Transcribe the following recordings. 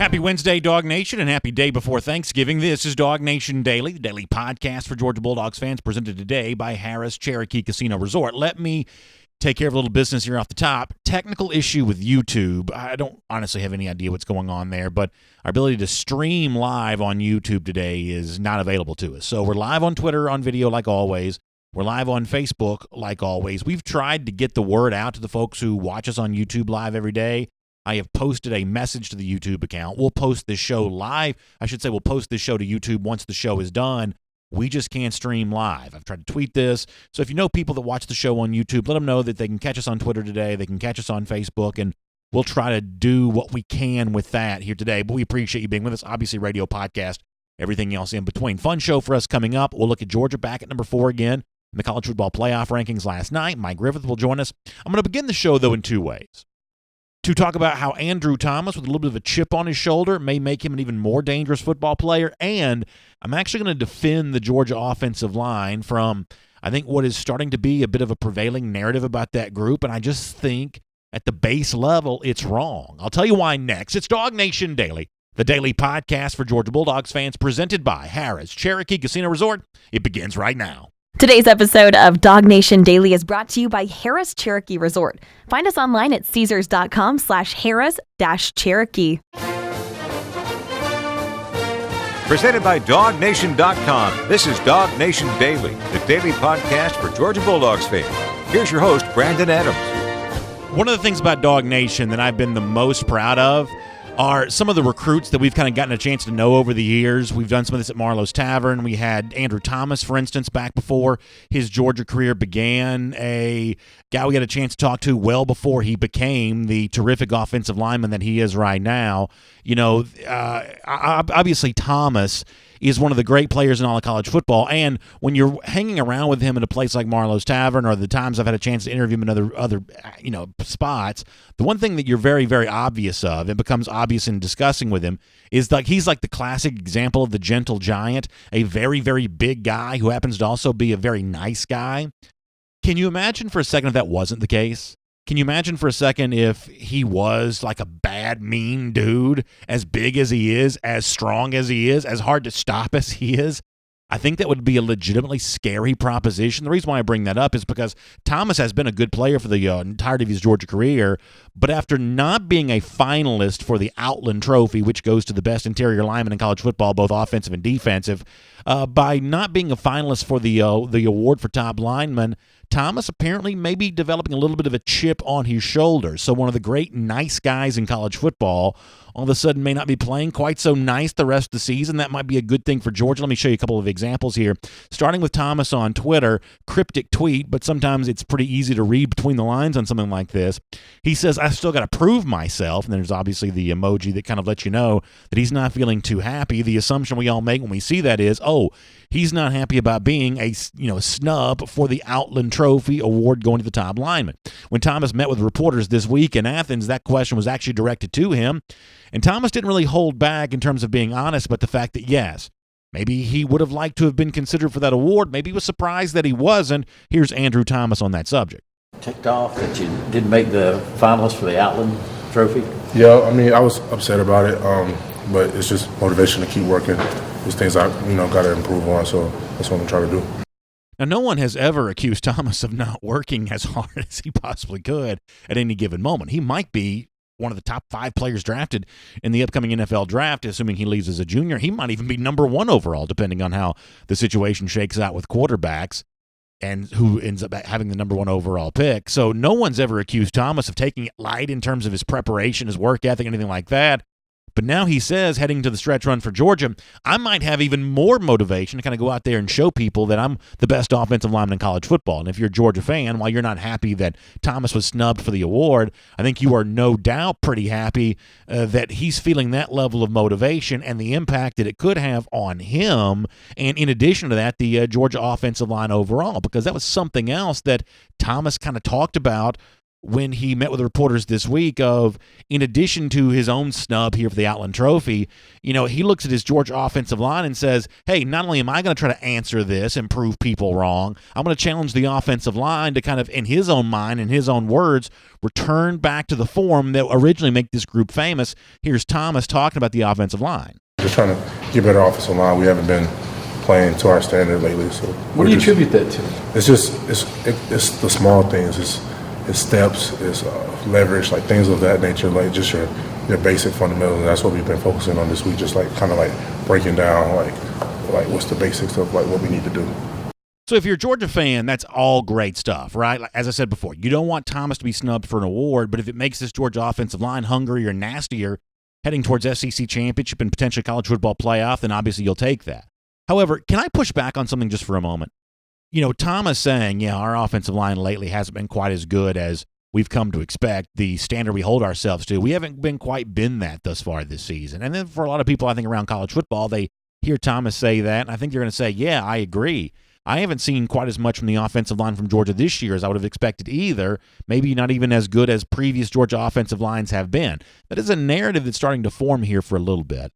Happy Wednesday, Dog Nation, and happy day before Thanksgiving. This is DawgNation Daily, the daily podcast for Georgia Bulldogs fans, presented today by Harrah's Cherokee Casino Resort. Let me take care of a little business here off the top. Technical issue with YouTube. I don't honestly have any idea what's going on there, but our ability to stream live on YouTube today is not available to us. So we're live on Twitter on video like always. We're live on Facebook like always. We've tried to get the word out to the folks who watch us on YouTube live every day. I have posted a message to the YouTube account. We'll post this show live. I should say we'll post this show to YouTube once the show is done. We just can't stream live. I've tried to tweet this. So if you know people that watch the show on YouTube, let them know that they can catch us on Twitter today. They can catch us on Facebook, and we'll try to do what we can with that here today. But we appreciate you being with us. Obviously, radio, podcast, everything else in between. Fun show for us coming up. We'll look at Georgia back at number 4 again in the college football playoff rankings last night. Mike Griffith will join us. I'm going to begin the show, though, in two ways. To talk about how Andrew Thomas, with a little bit of a chip on his shoulder, may make him an even more dangerous football player. And I'm actually going to defend the Georgia offensive line from, I think, what is starting to be a bit of a prevailing narrative about that group. And I just think at the base level, it's wrong. I'll tell you why next. It's DawgNation Daily, the daily podcast for Georgia Bulldogs fans, presented by Harrah's Cherokee Casino Resort. It begins right now. Today's episode of DawgNation Daily is brought to you by Harrah's Cherokee Resort. Find us online at Caesars.com/Harrah's-Cherokee. Presented by DawgNation.com. This is DawgNation Daily, the daily podcast for Georgia Bulldogs fans. Here's your host, Brandon Adams. One of the things about DawgNation that I've been the most proud of are some of the recruits that we've kind of gotten a chance to know over the years. We've done some of this at Marlowe's Tavern. We had Andrew Thomas, for instance, back before his Georgia career began, a guy we got a chance to talk to well before he became the terrific offensive lineman that he is right now. You know, obviously Thomas is one of the great players in all of college football, and when you're hanging around with him in a place like Marlowe's Tavern, or the times I've had a chance to interview him in other spots, the one thing that you're very, very obvious of, and becomes obvious in discussing with him, is like he's like the classic example of the gentle giant, a very, very big guy who happens to also be a very nice guy. Can you imagine for a second if that wasn't the case? Can you imagine for a second if he was like a bad, mean dude, as big as he is, as strong as he is, as hard to stop as he is? I think that would be a legitimately scary proposition. The reason why I bring that up is because Thomas has been a good player for the entirety of his Georgia career, but after not being a finalist for the Outland Trophy, which goes to the best interior lineman in college football, both offensive and defensive, by not being a finalist for the award for top lineman, Thomas apparently may be developing a little bit of a chip on his shoulder. So one of the great nice guys in college football all of a sudden may not be playing quite so nice the rest of the season. That might be a good thing for Georgia. Let me show you a couple of examples here. Starting with Thomas on Twitter, cryptic tweet, but sometimes it's pretty easy to read between the lines on something like this. He says, "I still got to prove myself." And there's obviously the emoji that kind of lets you know that he's not feeling too happy. The assumption we all make when we see that is, oh, he's not happy about being a snub for the Outland Trophy award going to the top lineman. When Thomas met with reporters this week in Athens, that question was actually directed to him. And Thomas didn't really hold back in terms of being honest about the fact that, yes, maybe he would have liked to have been considered for that award. Maybe he was surprised that he wasn't. Here's Andrew Thomas on that subject. Ticked off that you didn't make the finalists for the Outland Trophy? Yeah, I mean, I was upset about it, but it's just motivation to keep working. There's things I, got to improve on, so that's what I'm trying to do. Now, no one has ever accused Thomas of not working as hard as he possibly could at any given moment. He might be one of the top 5 players drafted in the upcoming NFL draft, assuming he leaves as a junior. He might even be number 1 overall, depending on how the situation shakes out with quarterbacks and who ends up having the number 1 overall pick. So no one's ever accused Thomas of taking it light in terms of his preparation, his work ethic, anything like that. But now he says, heading to the stretch run for Georgia, I might have even more motivation to kind of go out there and show people that I'm the best offensive lineman in college football. And if you're a Georgia fan, while you're not happy that Thomas was snubbed for the award, I think you are no doubt pretty happy that he's feeling that level of motivation and the impact that it could have on him. And in addition to that, the Georgia offensive line overall, because that was something else that Thomas kind of talked about when he met with reporters this week of, in addition to his own snub here for the Outland Trophy, he looks at his Georgia offensive line and says, hey, not only am I going to try to answer this and prove people wrong, I'm going to challenge the offensive line to kind of, in his own mind, in his own words, return back to the form that originally made this group famous. Here's Thomas talking about the offensive line. Just trying to get better offensive line. We haven't been playing to our standard lately. So what do you attribute that to? It's the small things. It's steps, it's leverage, like things of that nature, like just your basic fundamentals. And that's what we've been focusing on this week, just like kind of like breaking down like what's the basics of like what we need to do. So if you're a Georgia fan, that's all great stuff, right? Like, as I said before, you don't want Thomas to be snubbed for an award, but if it makes this Georgia offensive line hungrier and nastier heading towards SEC championship and potentially college football playoff, then obviously you'll take that. However, can I push back on something just for a moment? Thomas saying, yeah, our offensive line lately hasn't been quite as good as we've come to expect, the standard we hold ourselves to. We haven't been that thus far this season. And then for a lot of people, I think, around college football, they hear Thomas say that, and I think they're going to say, yeah, I agree. I haven't seen quite as much from the offensive line from Georgia this year as I would have expected either. Maybe not even as good as previous Georgia offensive lines have been. That is a narrative that's starting to form here for a little bit.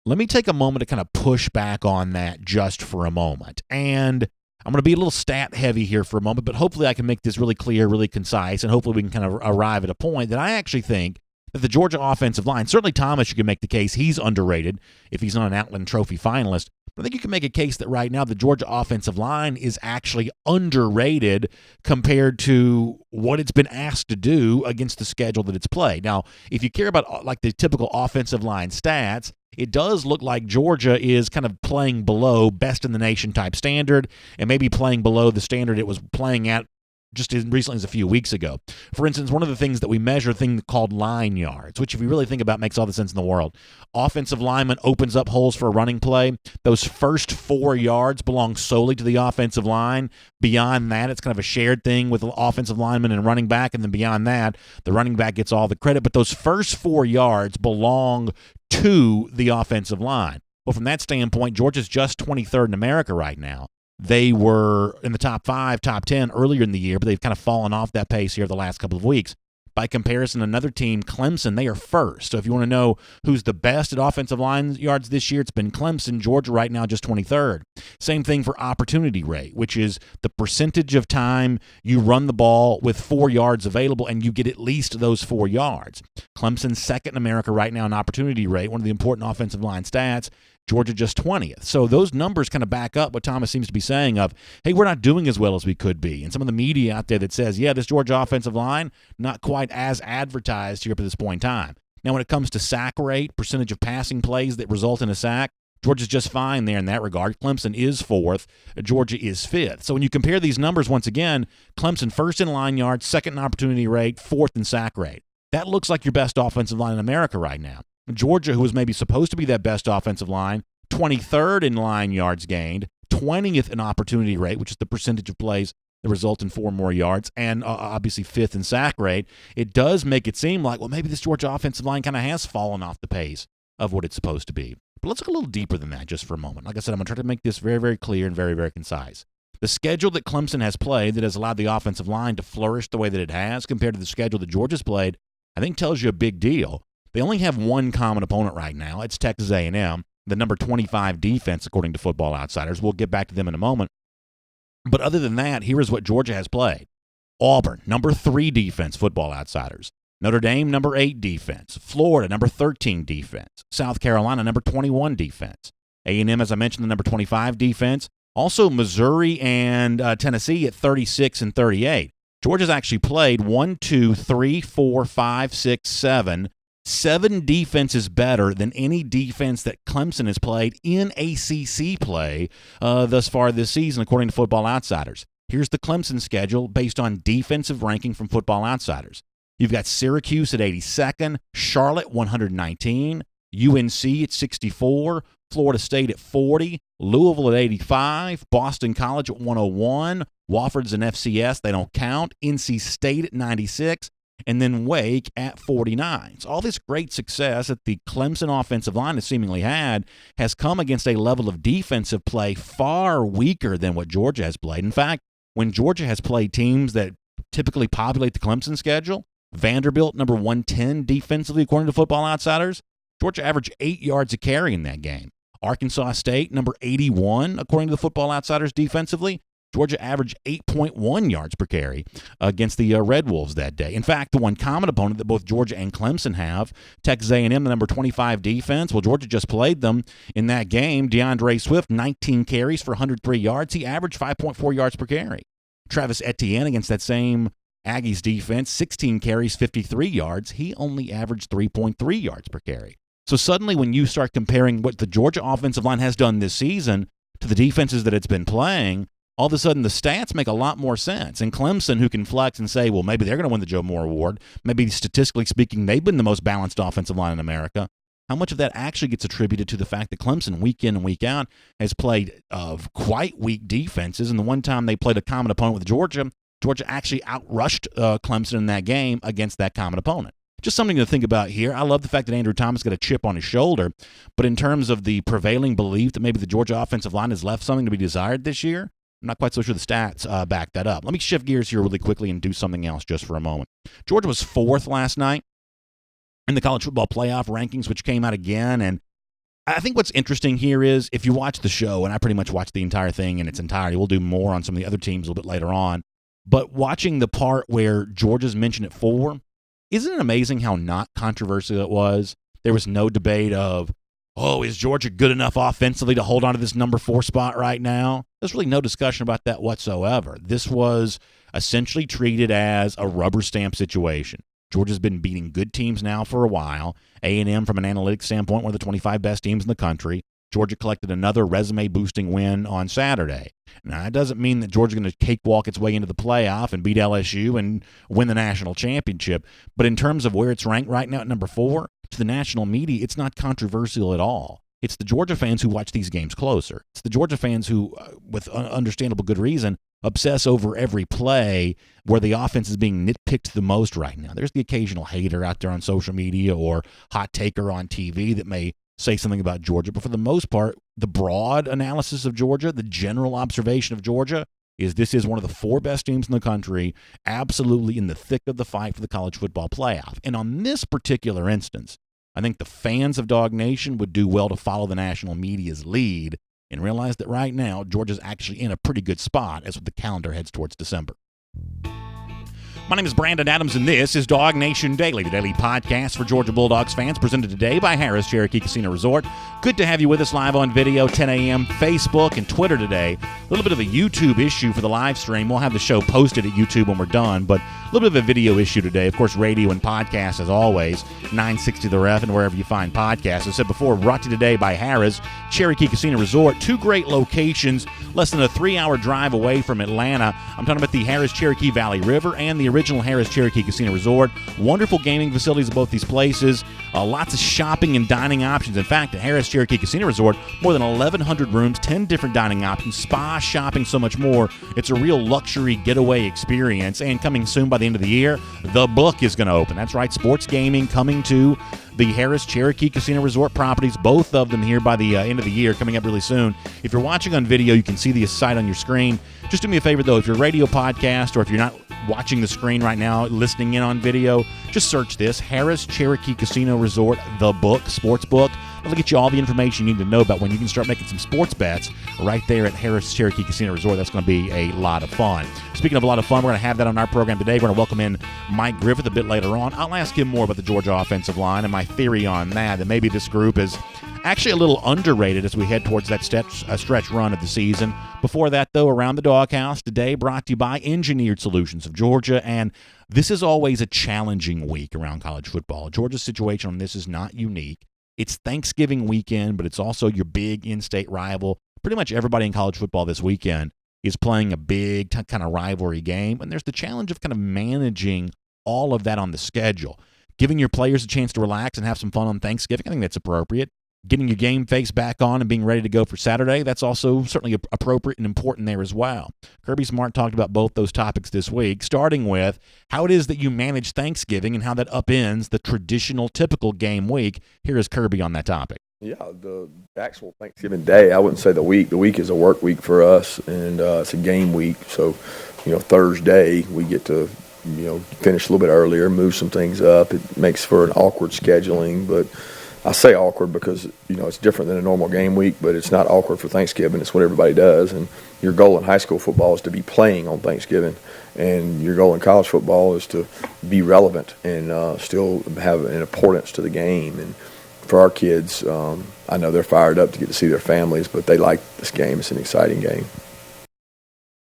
Let me take a moment to kind of push back on that just for a moment. And I'm going to be a little stat heavy here for a moment, but hopefully I can make this really clear, really concise, and hopefully we can kind of arrive at a point that I actually think that the Georgia offensive line, certainly Thomas, you can make the case he's underrated if he's not an Outland Trophy finalist. But I think you can make a case that right now the Georgia offensive line is actually underrated compared to what it's been asked to do against the schedule that it's played. Now, if you care about like the typical offensive line stats, it does look like Georgia is kind of playing below best in the nation type standard and maybe playing below the standard it was playing at just as recently as a few weeks ago. For instance, one of the things that we measure, a thing called line yards, which if you really think about makes all the sense in the world. Offensive lineman opens up holes for a running play. Those first 4 yards belong solely to the offensive line. Beyond that, it's kind of a shared thing with the offensive lineman and running back, and then beyond that, the running back gets all the credit. But those first 4 yards belong to the offensive line. Well, from that standpoint, Georgia's just 23rd in America right now. They were in the top 5, top 10 earlier in the year, but they've kind of fallen off that pace here the last couple of weeks. By comparison, another team, Clemson, they are first. So if you want to know who's the best at offensive line yards this year, it's been Clemson. Georgia right now just 23rd. Same thing for opportunity rate, which is the percentage of time you run the ball with 4 yards available and you get at least those 4 yards. Clemson's second in America right now in opportunity rate, one of the important offensive line stats. Georgia just 20th. So those numbers kind of back up what Thomas seems to be saying of, hey, we're not doing as well as we could be. And some of the media out there that says, yeah, this Georgia offensive line, not quite as advertised here at this point in time. Now, when it comes to sack rate, percentage of passing plays that result in a sack, Georgia's just fine there in that regard. Clemson is 4th. Georgia is 5th. So when you compare these numbers, once again, Clemson first in line yards, second in opportunity rate, 4th in sack rate. That looks like your best offensive line in America right now. Georgia, who was maybe supposed to be that best offensive line, 23rd in line yards gained, 20th in opportunity rate, which is the percentage of plays that result in 4 more yards, and obviously 5th in sack rate. It does make it seem like, well, maybe this Georgia offensive line kind of has fallen off the pace of what it's supposed to be. But let's look a little deeper than that just for a moment. Like I said, I'm going to try to make this very, very clear and very, very concise. The schedule that Clemson has played that has allowed the offensive line to flourish the way that it has compared to the schedule that Georgia's played, I think tells you a big deal. They only have one common opponent right now. It's Texas A&M, the number 25 defense, according to Football Outsiders. We'll get back to them in a moment. But other than that, here is what Georgia has played. Auburn, number 3 defense, Football Outsiders. Notre Dame, number 8 defense. Florida, number 13 defense. South Carolina, number 21 defense. A&M, as I mentioned, the number 25 defense. Also Missouri and Tennessee at 36 and 38. Georgia's actually played 1, 2, 3, 4, 5, 6, 7 defenses better than any defense that Clemson has played in ACC play thus far this season, according to Football Outsiders. Here's the Clemson schedule based on defensive ranking from Football Outsiders. You've got Syracuse at 82nd, Charlotte 119, UNC at 64, Florida State at 40, Louisville at 85, Boston College at 101, Wofford's an FCS, they don't count, NC State at 96, and then Wake at 49. So all this great success that the Clemson offensive line has seemingly had has come against a level of defensive play far weaker than what Georgia has played. In fact, when Georgia has played teams that typically populate the Clemson schedule. Vanderbilt, number 110 defensively, according to Football Outsiders. Georgia averaged 8 yards a carry in that game. Arkansas State, number 81, according to the Football Outsiders defensively. Georgia averaged 8.1 yards per carry against the Red Wolves that day. In fact, the one common opponent that both Georgia and Clemson have, Texas A&M, the number 25 defense, well, Georgia just played them in that game. DeAndre Swift, 19 carries for 103 yards. He averaged 5.4 yards per carry. Travis Etienne against that same Aggies defense, 16 carries, 53 yards. He only averaged 3.3 yards per carry. So suddenly when you start comparing what the Georgia offensive line has done this season to the defenses that it's been playing, all of a sudden the stats make a lot more sense. And Clemson, who can flex and say, well, maybe they're going to win the Joe Moore Award, maybe statistically speaking, they've been the most balanced offensive line in America. How much of that actually gets attributed to the fact that Clemson, week in and week out, has played quite weak defenses, and the one time they played a common opponent with Georgia, Georgia actually outrushed Clemson in that game against that common opponent. Just something to think about here. I love the fact that Andrew Thomas got a chip on his shoulder, but in terms of the prevailing belief that maybe the Georgia offensive line has left something to be desired this year, I'm not quite so sure the stats back that up. Let me shift gears here really quickly and do something else just for a moment. Georgia was 4th last night in the college football playoff rankings, which came out again. And I think what's interesting here is if you watch the show, and I pretty much watched the entire thing in its entirety, we'll do more on some of the other teams a little bit later on, but watching the part where Georgia's mentioned at 4, isn't it amazing how not controversial it was? There was no debate of, oh, is Georgia good enough offensively to hold on to this number 4 spot right now? There's really no discussion about that whatsoever. This was essentially treated as a rubber stamp situation. Georgia's been beating good teams now for a while. A&M, from an analytics standpoint, one of the 25 best teams in the country. Georgia collected another resume-boosting win on Saturday. Now, that doesn't mean that Georgia's going to cakewalk its way into the playoff and beat LSU and win the national championship. But in terms of where it's ranked right now at number 4, to the national media, it's not controversial at all. It's the Georgia fans who watch these games closer. It's the Georgia fans who, with understandable good reason, obsess over every play where the offense is being nitpicked the most right now. There's the occasional hater out there on social media or hot taker on TV that may say something about Georgia, but for the most part, the broad analysis of Georgia, the general observation of Georgia, is this is one of the 4 best teams in the country, absolutely in the thick of the fight for the college football playoff. And on this particular instance, I think the fans of DawgNation would do well to follow the national media's lead and realize that right now, Georgia's actually in a pretty good spot as the calendar heads towards December. My name is Brandon Adams, and this is DawgNation Daily, the daily podcast for Georgia Bulldogs fans, presented today by Harrah's Cherokee Casino Resort. Good to have you with us live on video, 10 a.m., Facebook and Twitter today. A little bit of a YouTube issue for the live stream. We'll have the show posted at YouTube when we're done, but a little bit of a video issue today. Of course, radio and podcast, as always, 960 The Ref and wherever you find podcasts. As I said before, brought to you today by Harrah's Cherokee Casino Resort. 2 great locations, less than a 3-hour drive away from Atlanta. I'm talking about the Harrah's Cherokee Valley River and the original Harrah's Cherokee Casino Resort. Wonderful gaming facilities at both these places. Lots of shopping and dining options. In fact, at Harrah's Cherokee Casino Resort, more than 1,100 rooms, 10 different dining options, spa, shopping, so much more. It's a real luxury getaway experience. And coming soon by the end of the year, The Book is going to open. That's right, sports gaming coming to the Harrah's Cherokee Casino Resort properties, both of them here by the end of the year, coming up really soon. If you're watching on video, you can see the site on your screen. Just do me a favor, though, if you're a radio podcast or if you're not watching the screen right now, listening in on video, just search this, Harrah's Cherokee Casino Resort, The Book, Sports Book. That'll get you all the information you need to know about when you can start making some sports bets right there at Harrah's Cherokee Casino Resort. That's going to be a lot of fun. Speaking of a lot of fun, we're going to have that on our program today. We're going to welcome in Mike Griffith a bit later on. I'll ask him more about the Georgia offensive line and my theory on that maybe this group is actually a little underrated as we head towards that stretch run of the season. Before that, though, Around the Doghouse today brought to you by Engineered Solutions of Georgia. And this is always a challenging week around college football. Georgia's situation on this is not unique. It's Thanksgiving weekend, but it's also your big in-state rival. Pretty much everybody in college football this weekend is playing a big kind of rivalry game, and there's the challenge of kind of managing all of that on the schedule. Giving your players a chance to relax and have some fun on Thanksgiving, I think that's appropriate. Getting your game face back on and being ready to go for Saturday, that's also certainly appropriate and important there as well. Kirby Smart talked about both those topics this week, starting with how it is that you manage Thanksgiving and how that upends the traditional, typical game week. Here is Kirby on that topic. Yeah, the actual Thanksgiving Day, I wouldn't say the week. The week is a work week for us, and it's a game week. So, Thursday we get to, finish a little bit earlier, move some things up. It makes for an awkward scheduling, but I say awkward because, it's different than a normal game week, but it's not awkward for Thanksgiving. It's what everybody does, and your goal in high school football is to be playing on Thanksgiving, and your goal in college football is to be relevant and still have an importance to the game. And for our kids, I know they're fired up to get to see their families, but they like this game. It's an exciting game.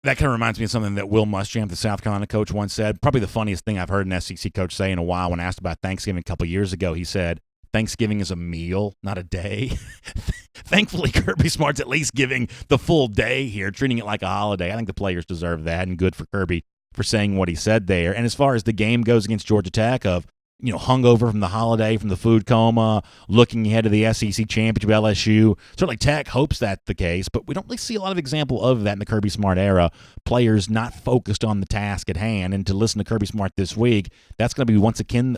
That kind of reminds me of something that Will Muschamp, the South Carolina coach, once said. Probably the funniest thing I've heard an SEC coach say in a while. When asked about Thanksgiving a couple years ago, he said, Thanksgiving is a meal, not a day. Thankfully, Kirby Smart's at least giving the full day here, treating it like a holiday. I think the players deserve that, and good for Kirby for saying what he said there. And as far as the game goes against Georgia Tech, hungover from the holiday, from the food coma, looking ahead to the SEC championship, LSU. Certainly Tech hopes that's the case, but we don't really see a lot of example of that in the Kirby Smart era. Players not focused on the task at hand. And to listen to Kirby Smart this week, that's going to be once again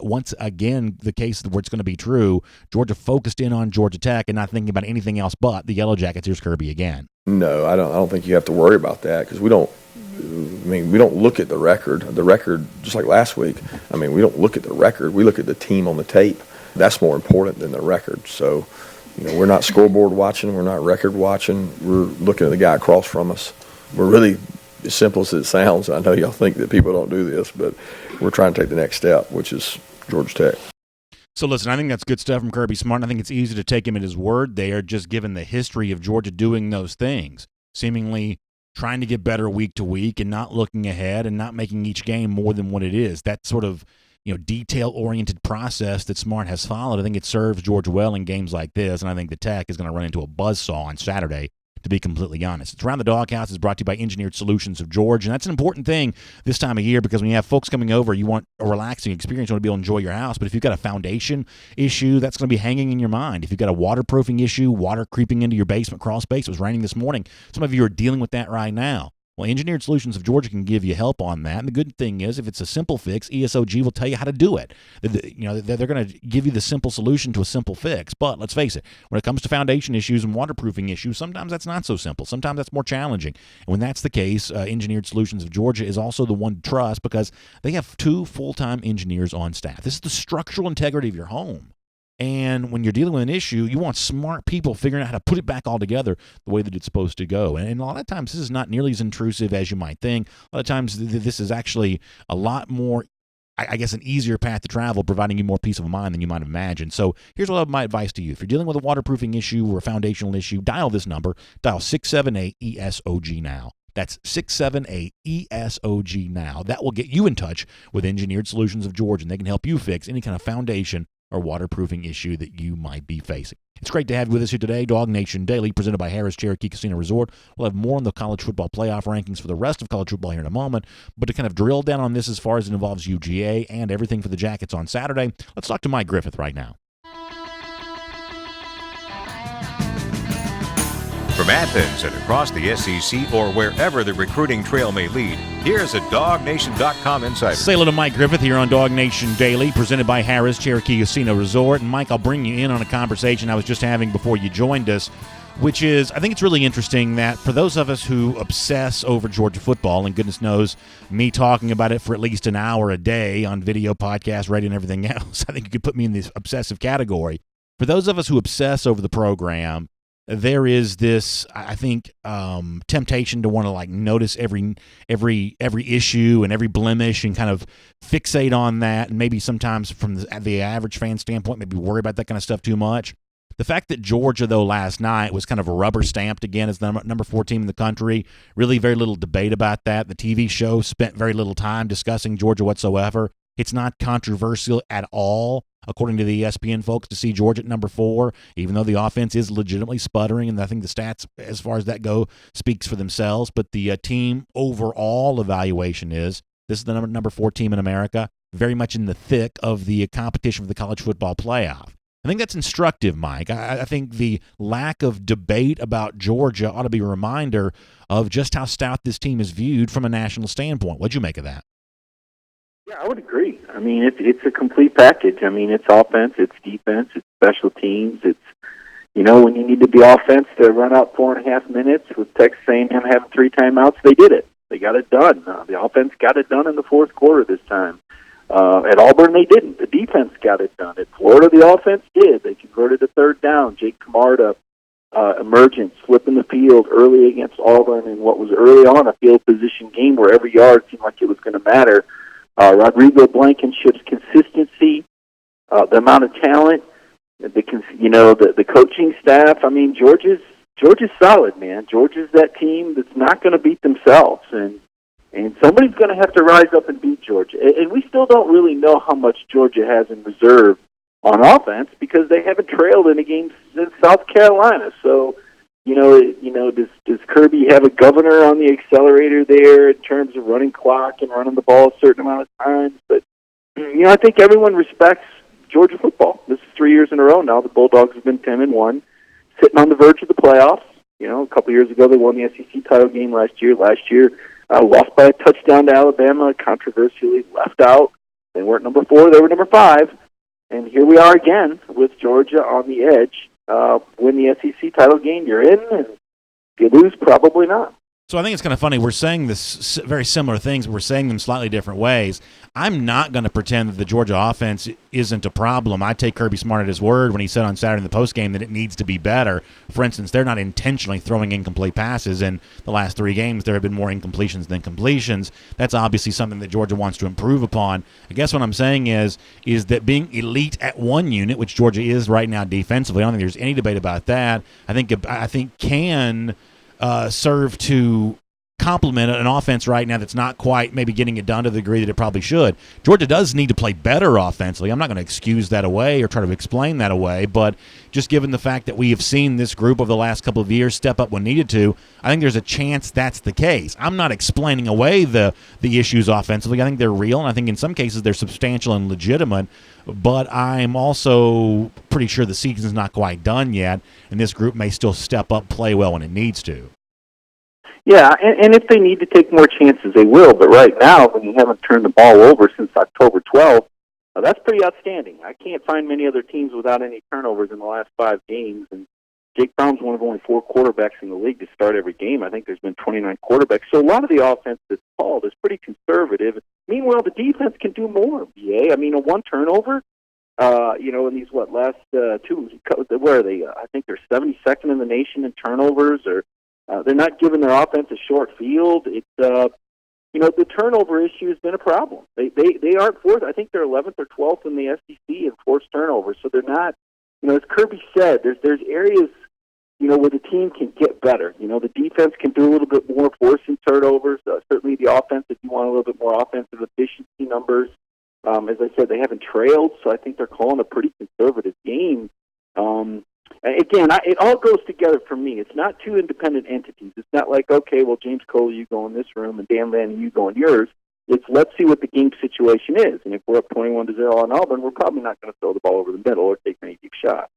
the case where it's going to be true. Georgia focused in on Georgia Tech and not thinking about anything else but the Yellow Jackets. Here's Kirby again. No, I don't think you have to worry about that because we don't look at the record. The record, just like last week, we don't look at the record. We look at the team on the tape. That's more important than the record. So, we're not scoreboard watching. We're not record watching. We're looking at the guy across from us. We're really, as simple as it sounds, I know y'all think that people don't do this, but we're trying to take the next step, which is Georgia Tech. So listen, I think that's good stuff from Kirby Smart. I think it's easy to take him at his word there, just given the history of Georgia doing those things, seemingly trying to get better week to week and not looking ahead and not making each game more than what it is. That sort of detail-oriented process that Smart has followed, I think it serves Georgia well in games like this, and I think the Tech is going to run into a buzzsaw on Saturday, to be completely honest. It's Around the Doghouse is brought to you by Engineered Solutions of Georgia, and that's an important thing this time of year because when you have folks coming over, you want a relaxing experience, you want to be able to enjoy your house, but if you've got a foundation issue, that's going to be hanging in your mind. If you've got a waterproofing issue, water creeping into your basement crawl space, it was raining this morning, some of you are dealing with that right now. Well, Engineered Solutions of Georgia can give you help on that. And the good thing is, if it's a simple fix, ESOG will tell you how to do it. They're going to give you the simple solution to a simple fix. But let's face it, when it comes to foundation issues and waterproofing issues, sometimes that's not so simple. Sometimes that's more challenging. And when that's the case, Engineered Solutions of Georgia is also the one to trust because they have 2 full-time engineers on staff. This is the structural integrity of your home. And when you're dealing with an issue, you want smart people figuring out how to put it back all together the way that it's supposed to go. And a lot of times, this is not nearly as intrusive as you might think. A lot of times, this is actually a lot more, I guess, an easier path to travel, providing you more peace of mind than you might have imagined. So here's what my advice to you. If you're dealing with a waterproofing issue or a foundational issue, dial this number. Dial 678-ESOG now. That's 678-ESOG now. That will get you in touch with Engineered Solutions of Georgia, and they can help you fix any kind of foundation or waterproofing issue that you might be facing. It's great to have you with us here today. DawgNation Daily, presented by Harrah's Cherokee Casino Resort. We'll have more on the college football playoff rankings for the rest of college football here in a moment. But to kind of drill down on this as far as it involves UGA and everything for the Jackets on Saturday, let's talk to Mike Griffith right now. From Athens and across the SEC or wherever the recruiting trail may lead, here's a DawgNation.com insider. Say hello to Mike Griffith here on DawgNation Daily, presented by Harrah's Cherokee Casino Resort. And Mike, I'll bring you in on a conversation I was just having before you joined us, which is, I think it's really interesting that for those of us who obsess over Georgia football, and goodness knows me talking about it for at least an hour a day on video, podcast, radio, and everything else, I think you could put me in this obsessive category. For those of us who obsess over the program, there is this, I think, temptation to want to notice every issue and every blemish and kind of fixate on that, and maybe sometimes from the average fan standpoint, maybe worry about that kind of stuff too much. The fact that Georgia, though, last night was kind of rubber stamped again as the number 4 team in the country, really very little debate about that. The TV show spent very little time discussing Georgia whatsoever. It's not controversial at all, according to the ESPN folks, to see Georgia at number 4, even though the offense is legitimately sputtering, and I think the stats, as far as that go, speaks for themselves. But the team overall evaluation is this is the number 4 team in America, very much in the thick of the competition for the college football playoff. I think that's instructive, Mike. I think the lack of debate about Georgia ought to be a reminder of just how stout this team is viewed from a national standpoint. What'd you make of that? Yeah, I would agree. I mean, it's a complete package. I mean, it's offense, it's defense, it's special teams, it's When you needed the offense to run out 4.5 minutes with Texas A&M having 3 timeouts, they did it. They got it done. The offense got it done in the fourth quarter this time. At Auburn, they didn't. The defense got it done. At Florida, the offense did. They converted a third down. Jake Camarda, emergent, flipping the field early against Auburn in what was early on a field position game where every yard seemed like it was going to matter. Rodrigo Blankenship's consistency, the amount of talent, the coaching staff. I mean, Georgia's solid, man. Georgia's that team that's not going to beat themselves, and somebody's going to have to rise up and beat Georgia. And we still don't really know how much Georgia has in reserve on offense because they haven't trailed in a game since South Carolina. So, does Kirby have a governor on the accelerator there in terms of running clock and running the ball a certain amount of times? But, I think everyone respects Georgia football. This is 3 years in a row now. The Bulldogs have been 10-1, sitting on the verge of the playoffs. A couple years ago they won the SEC title game last year. Last year, lost by a touchdown to Alabama, controversially left out. They weren't number 4, they were number 5. And here we are again with Georgia on the edge. Win the SEC title game, you're in, and if you lose, probably not. So I think it's kind of funny. We're saying this very similar things, but we're saying them slightly different ways. I'm not going to pretend that the Georgia offense isn't a problem. I take Kirby Smart at his word when he said on Saturday in the postgame that it needs to be better. For instance, they're not intentionally throwing incomplete passes. In the last 3 games, there have been more incompletions than completions. That's obviously something that Georgia wants to improve upon. I guess what I'm saying is that being elite at one unit, which Georgia is right now defensively, I don't think there's any debate about that. I think can serve to complement an offense right now that's not quite maybe getting it done to the degree that it probably should. Georgia does need to play better offensively. I'm not going to excuse that away or try to explain that away, but just given the fact that we have seen this group over the last couple of years step up when needed to, I think there's a chance that's the case. I'm not explaining away the issues offensively. I think they're real, and I think in some cases they're substantial and legitimate, but I'm also pretty sure the season's not quite done yet, and this group may still step up, play well when it needs to. Yeah, and if they need to take more chances, they will. But right now, when you haven't turned the ball over since October 12th, that's pretty outstanding. I can't find many other teams without any turnovers in the last 5 games. And Jake Fromm's one of only 4 quarterbacks in the league to start every game. I think there's been 29 quarterbacks. So a lot of the offense that's called is pretty conservative. Meanwhile, the defense can do more, BA. I mean, a 1 turnover, in these, last 2, where are they? I think they're 72nd in the nation in turnovers, or they're not giving their offense a short field. It's the turnover issue has been a problem. They aren't fourth. I think they're 11th or 12th in the SEC in forced turnovers. So they're not. As Kirby said, there's areas where the team can get better. The defense can do a little bit more forcing turnovers. Certainly the offense, if you want a little bit more offensive efficiency numbers. As I said, they haven't trailed, so I think they're calling a pretty conservative game. Again, it all goes together for me. It's not 2 independent entities. It's not like, okay, well, James Cole, you go in this room, and Dan Lanning, you go in yours. It's let's see what the game situation is. And if we're up 21-0 on Auburn, we're probably not going to throw the ball over the middle or take any deep shots.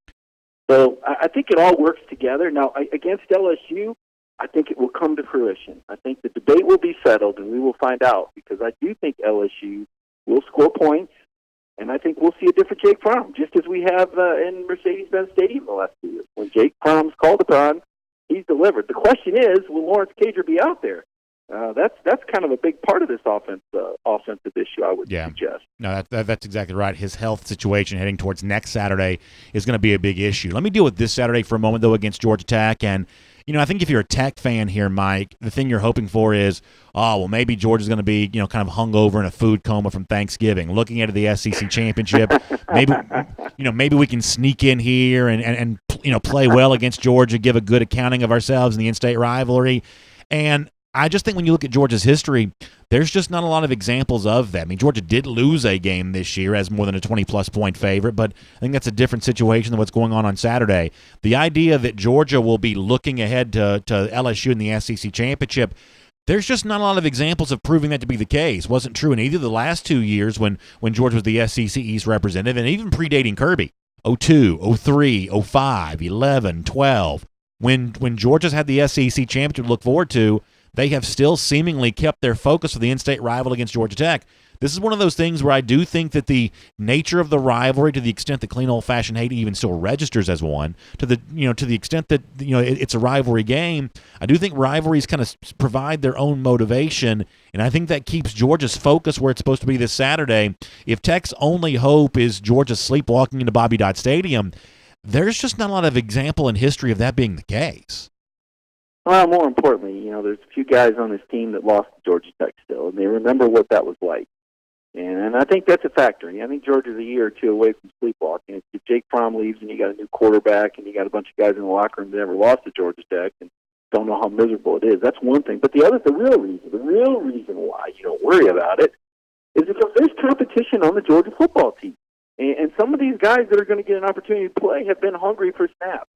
So I think it all works together. Now, against LSU, I think it will come to fruition. I think the debate will be settled, and we will find out, because I do think LSU will score points. And I think we'll see a different Jake Fromm, just as we have in Mercedes-Benz Stadium the last 2 years. When Jake Fromm's called upon, he's delivered. The question is, will Lawrence Cager be out there? That's kind of a big part of this offensive issue, I would suggest. No, that's exactly right. His health situation heading towards next Saturday is going to be a big issue. Let me deal with this Saturday for a moment, though, against Georgia Tech. And I think if you're a Tech fan here, Mike, the thing you're hoping for is, maybe Georgia's going to be, kind of hungover in a food coma from Thanksgiving, looking into the SEC championship. Maybe we can sneak in here and play well against Georgia, give a good accounting of ourselves in the in-state rivalry. And I just think when you look at Georgia's history, there's just not a lot of examples of that. I mean, Georgia did lose a game this year as more than a 20-plus point favorite, but I think that's a different situation than what's going on Saturday. The idea that Georgia will be looking ahead to LSU in the SEC championship, there's just not a lot of examples of proving that to be the case. Wasn't true in either of the last 2 years when Georgia was the SEC East representative, and even predating Kirby, 02, 03, 05, 11, 12. When Georgia's had the SEC championship to look forward to, they have still seemingly kept their focus for the in-state rival against Georgia Tech. this is one of those things where I do think that the nature of the rivalry, to the extent that clean old-fashioned hate even still registers as one, to the extent that it's a rivalry game, I do think rivalries kind of provide their own motivation, and I think that keeps Georgia's focus where it's supposed to be this Saturday. If Tech's only hope is Georgia sleepwalking into Bobby Dodd Stadium, there's just not a lot of example in history of that being the case. Well, more importantly, there's a few guys on this team that lost to Georgia Tech still, and they remember what that was like. And I think that's a factor. I think Georgia's a year or two away from sleepwalking. If Jake Fromm leaves and you got a new quarterback and you got a bunch of guys in the locker room that never lost to Georgia Tech and don't know how miserable it is, that's one thing. But the real reason why you don't worry about it is because there's competition on the Georgia football team. And some of these guys that are going to get an opportunity to play have been hungry for snaps.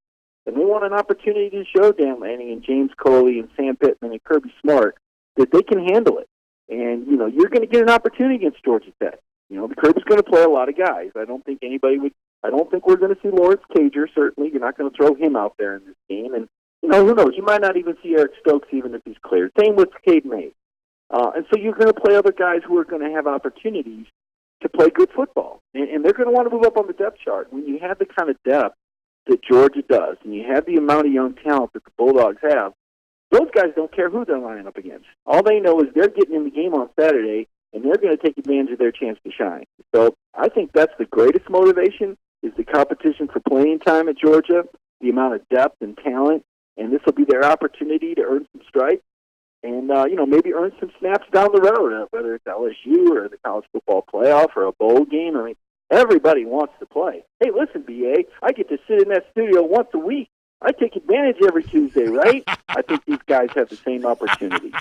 And they want an opportunity to show Dan Lanning and James Coley and Sam Pittman and Kirby Smart that they can handle it. And, you're going to get an opportunity against Georgia Tech. Kirby's going to play a lot of guys. I don't think we're going to see Lawrence Cager, certainly. You're not going to throw him out there in this game. And, who knows? You might not even see Eric Stokes even if he's cleared. Same with Cade Mays. And so you're going to play other guys who are going to have opportunities to play good football. And they're going to want to move up on the depth chart. When you have the kind of depth that Georgia does, and you have the amount of young talent that the Bulldogs have, those guys don't care who they're lining up against. All they know is they're getting in the game on Saturday, and they're going to take advantage of their chance to shine. So I think that's the greatest motivation, is the competition for playing time at Georgia, the amount of depth and talent, and this will be their opportunity to earn some stripes and, maybe earn some snaps down the road, whether it's LSU or the college football playoff or a bowl game. I mean, everybody wants to play. Hey, listen, BA, I get to sit in that studio once a week. I take advantage every Tuesday, right? I think these guys have the same opportunity.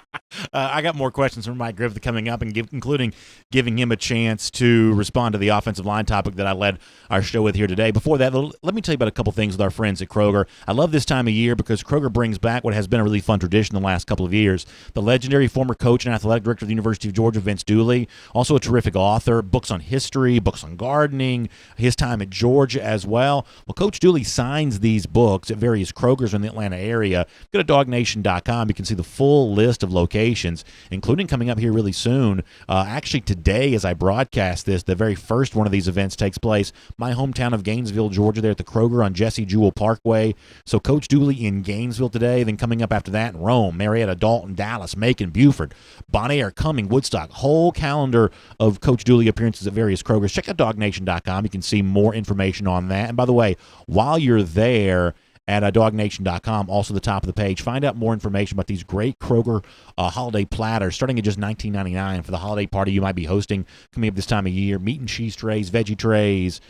I got more questions from Mike Griffith coming up, including giving him a chance to respond to the offensive line topic that I led our show with here today. Before that, let me tell you about a couple things with our friends at Kroger. I love this time of year because Kroger brings back what has been a really fun tradition the last couple of years. The legendary former coach and athletic director of the University of Georgia, Vince Dooley, also a terrific author, books on history, books on gardening, his time at Georgia as well. Well, Coach Dooley signs these books at various Krogers in the Atlanta area. Go to DawgNation.com. You can see the full list of locations, including coming up here really soon. Actually, today, as I broadcast this, the very first one of these events takes place. My hometown of Gainesville, Georgia, there at the Kroger on Jesse Jewell Parkway. So Coach Dooley in Gainesville today. Then coming up after that in Rome, Marietta, Dalton, Dallas, Macon, Buford, Bon Air, Cumming, Woodstock. Whole calendar of Coach Dooley appearances at various Krogers. Check out DawgNation.com. You can see more information on that. And by the way, while you're there, at DawgNation.com, also the top of the page. Find out more information about these great Kroger holiday platters, starting at just $19.99 for the holiday party you might be hosting coming up this time of year. Meat and cheese trays, veggie trays,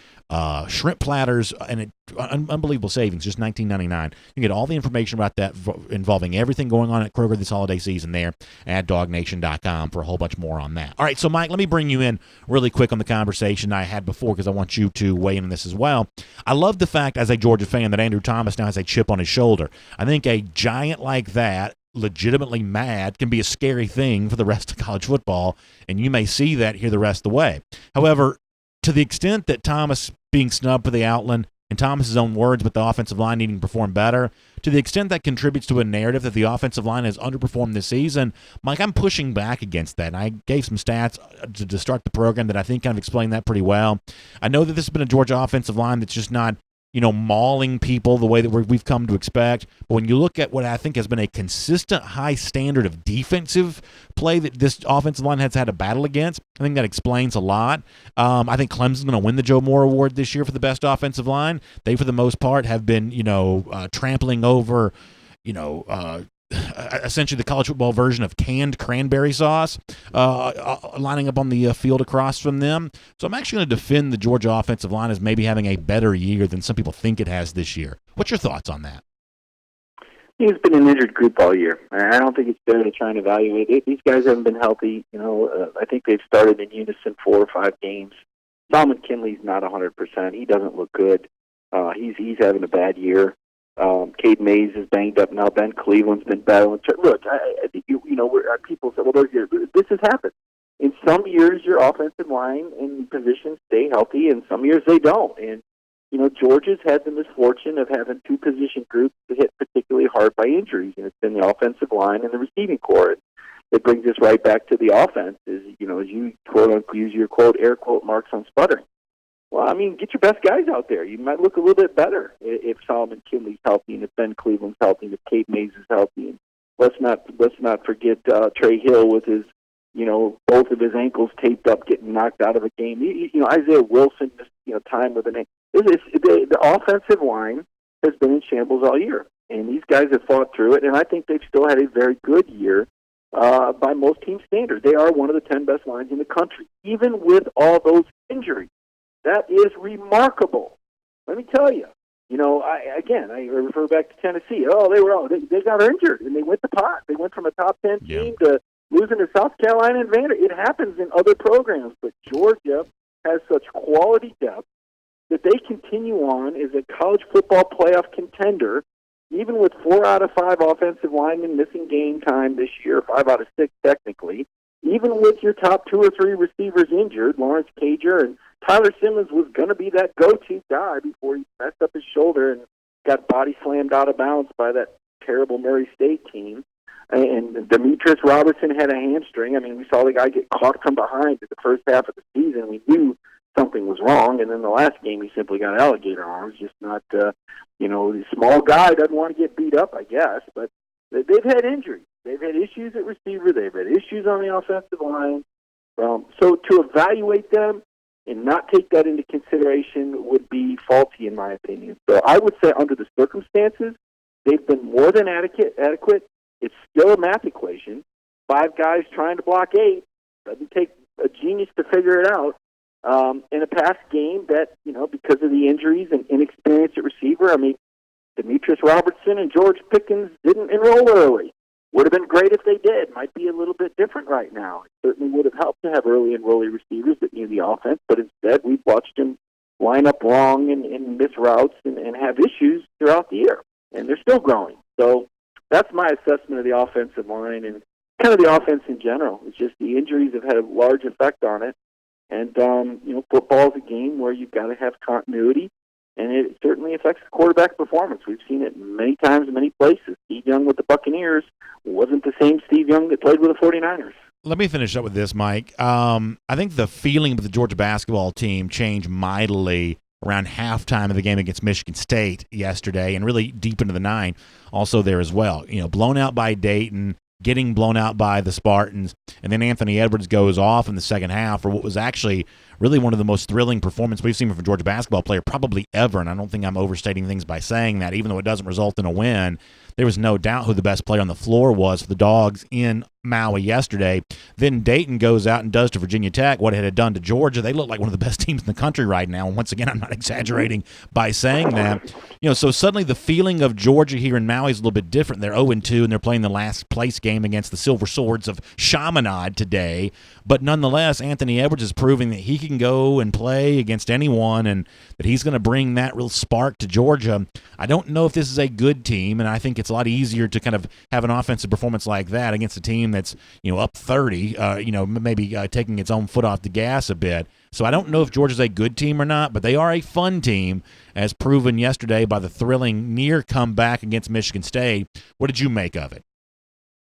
shrimp platters, and unbelievable savings, just $19.99. You can get all the information about that involving everything going on at Kroger this holiday season there at DawgNation.com for a whole bunch more on that. All right, so Mike, let me bring you in really quick on the conversation I had before because I want you to weigh in on this as well. I love the fact, as a Georgia fan, that Andrew Thomas now has a chip on his shoulder. I think a giant like that, legitimately mad, can be a scary thing for the rest of college football, and you may see that here the rest of the way. However, to the extent that Thomas being snubbed for the Outland, in Thomas's own words, but the offensive line needing to perform better, to the extent that contributes to a narrative that the offensive line has underperformed this season, Mike, I'm pushing back against that. And I gave some stats to start the program that I think kind of explain that pretty well. I know that this has been a Georgia offensive line that's just not, mauling people the way that we've come to expect. But when you look at what I think has been a consistent high standard of defensive play that this offensive line has had a battle against, I think that explains a lot. I think Clemson's going to win the Joe Moore Award this year for the best offensive line. They, for the most part, have been, trampling over, essentially the college football version of canned cranberry sauce, lining up on the field across from them. So I'm actually going to defend the Georgia offensive line as maybe having a better year than some people think it has this year. What's your thoughts on that? He's been an injured group all year. I don't think it's fair to try and evaluate it. These guys haven't been healthy. I think they've started in unison 4 or 5 games. Solomon Kinley's not 100%. He doesn't look good. He's having a bad year. Cade Mays is banged up now. Ben Cleveland's been battling. Look, I think people say, well, this has happened. In some years, your offensive line and positions stay healthy, and some years they don't. And Georgia's had the misfortune of having 2 position groups that hit particularly hard by injuries, and it's been the offensive line and the receiving corps. it brings us right back to the offense. Is as you use your air quote marks on sputtering. Well, I mean, get your best guys out there. You might look a little bit better if Solomon Kinley's healthy, and if Ben Cleveland's healthy, and if Kate Mays is healthy. And let's not forget Trey Hill with his, both of his ankles taped up, getting knocked out of a game. Isaiah Wilson missed, time with an ankle. The offensive line has been in shambles all year, and these guys have fought through it. And I think they've still had a very good year by most team standards. They are one of the 10 best lines in the country, even with all those injuries. That is remarkable. Let me tell you. I refer back to Tennessee. They got injured and they went to pot. They went from a top 10 team to losing to South Carolina and Vanderbilt. It happens in other programs, but Georgia has such quality depth that they continue on as a college football playoff contender, even with 4 out of 5 offensive linemen missing game time this year, 5 out of 6 technically. Even with your top 2 or 3 receivers injured, Lawrence Cager and Tyler Simmons was going to be that go-to guy before he messed up his shoulder and got body slammed out of bounds by that terrible Murray State team. And Demetrius Robertson had a hamstring. I mean, we saw the guy get caught from behind in the first half of the season. We knew something was wrong. And then the last game, he simply got alligator arms. Just not, the small guy doesn't want to get beat up, I guess. But they've had injuries. They've had issues at receiver. They've had issues on the offensive line. So to evaluate them and not take that into consideration would be faulty, in my opinion. So I would say under the circumstances, they've been more than adequate. It's still a math equation. 5 guys trying to block 8. Doesn't take a genius to figure it out. In a past game that, because of the injuries and inexperience at receiver, I mean, Demetrius Robertson and George Pickens didn't enroll early. Would have been great if they did. Might be a little bit different right now. It certainly would have helped to have early enrollee receivers that knew the offense, but instead we've watched them line up wrong and miss routes and have issues throughout the year, and they're still growing. So that's my assessment of the offensive line and kind of the offense in general. It's just the injuries have had a large effect on it, and football is a game where you've got to have continuity, and it certainly affects the quarterback performance. We've seen it many times in many places. Steve Young with the Buccaneers wasn't the same Steve Young that played with the 49ers. Let me finish up with this, Mike. I think the feeling of the Georgia basketball team changed mightily around halftime of the game against Michigan State yesterday and really deep into the 9 also there as well. Blown out by Dayton, getting blown out by the Spartans, and then Anthony Edwards goes off in the second half for what was actually really one of the most thrilling performances we've seen from a Georgia basketball player probably ever, and I don't think I'm overstating things by saying that, even though it doesn't result in a win. There was no doubt who the best player on the floor was for the Dogs in Maui yesterday. Then Dayton goes out and does to Virginia Tech what it had done to Georgia. They look like one of the best teams in the country right now, and once again, I'm not exaggerating by saying that. So suddenly the feeling of Georgia here in Maui is a little bit different. They're 0-2, and they're playing the last place game against the Silver Swords of Chaminade today. But nonetheless, Anthony Edwards is proving that he can go and play against anyone and that he's going to bring that real spark to Georgia. I don't know if this is a good team, and I think it's a lot easier to kind of have an offensive performance like that against a team that's up 30, maybe taking its own foot off the gas a bit. So I don't know if Georgia's a good team or not, but they are a fun team, as proven yesterday by the thrilling near comeback against Michigan State. What did you make of it?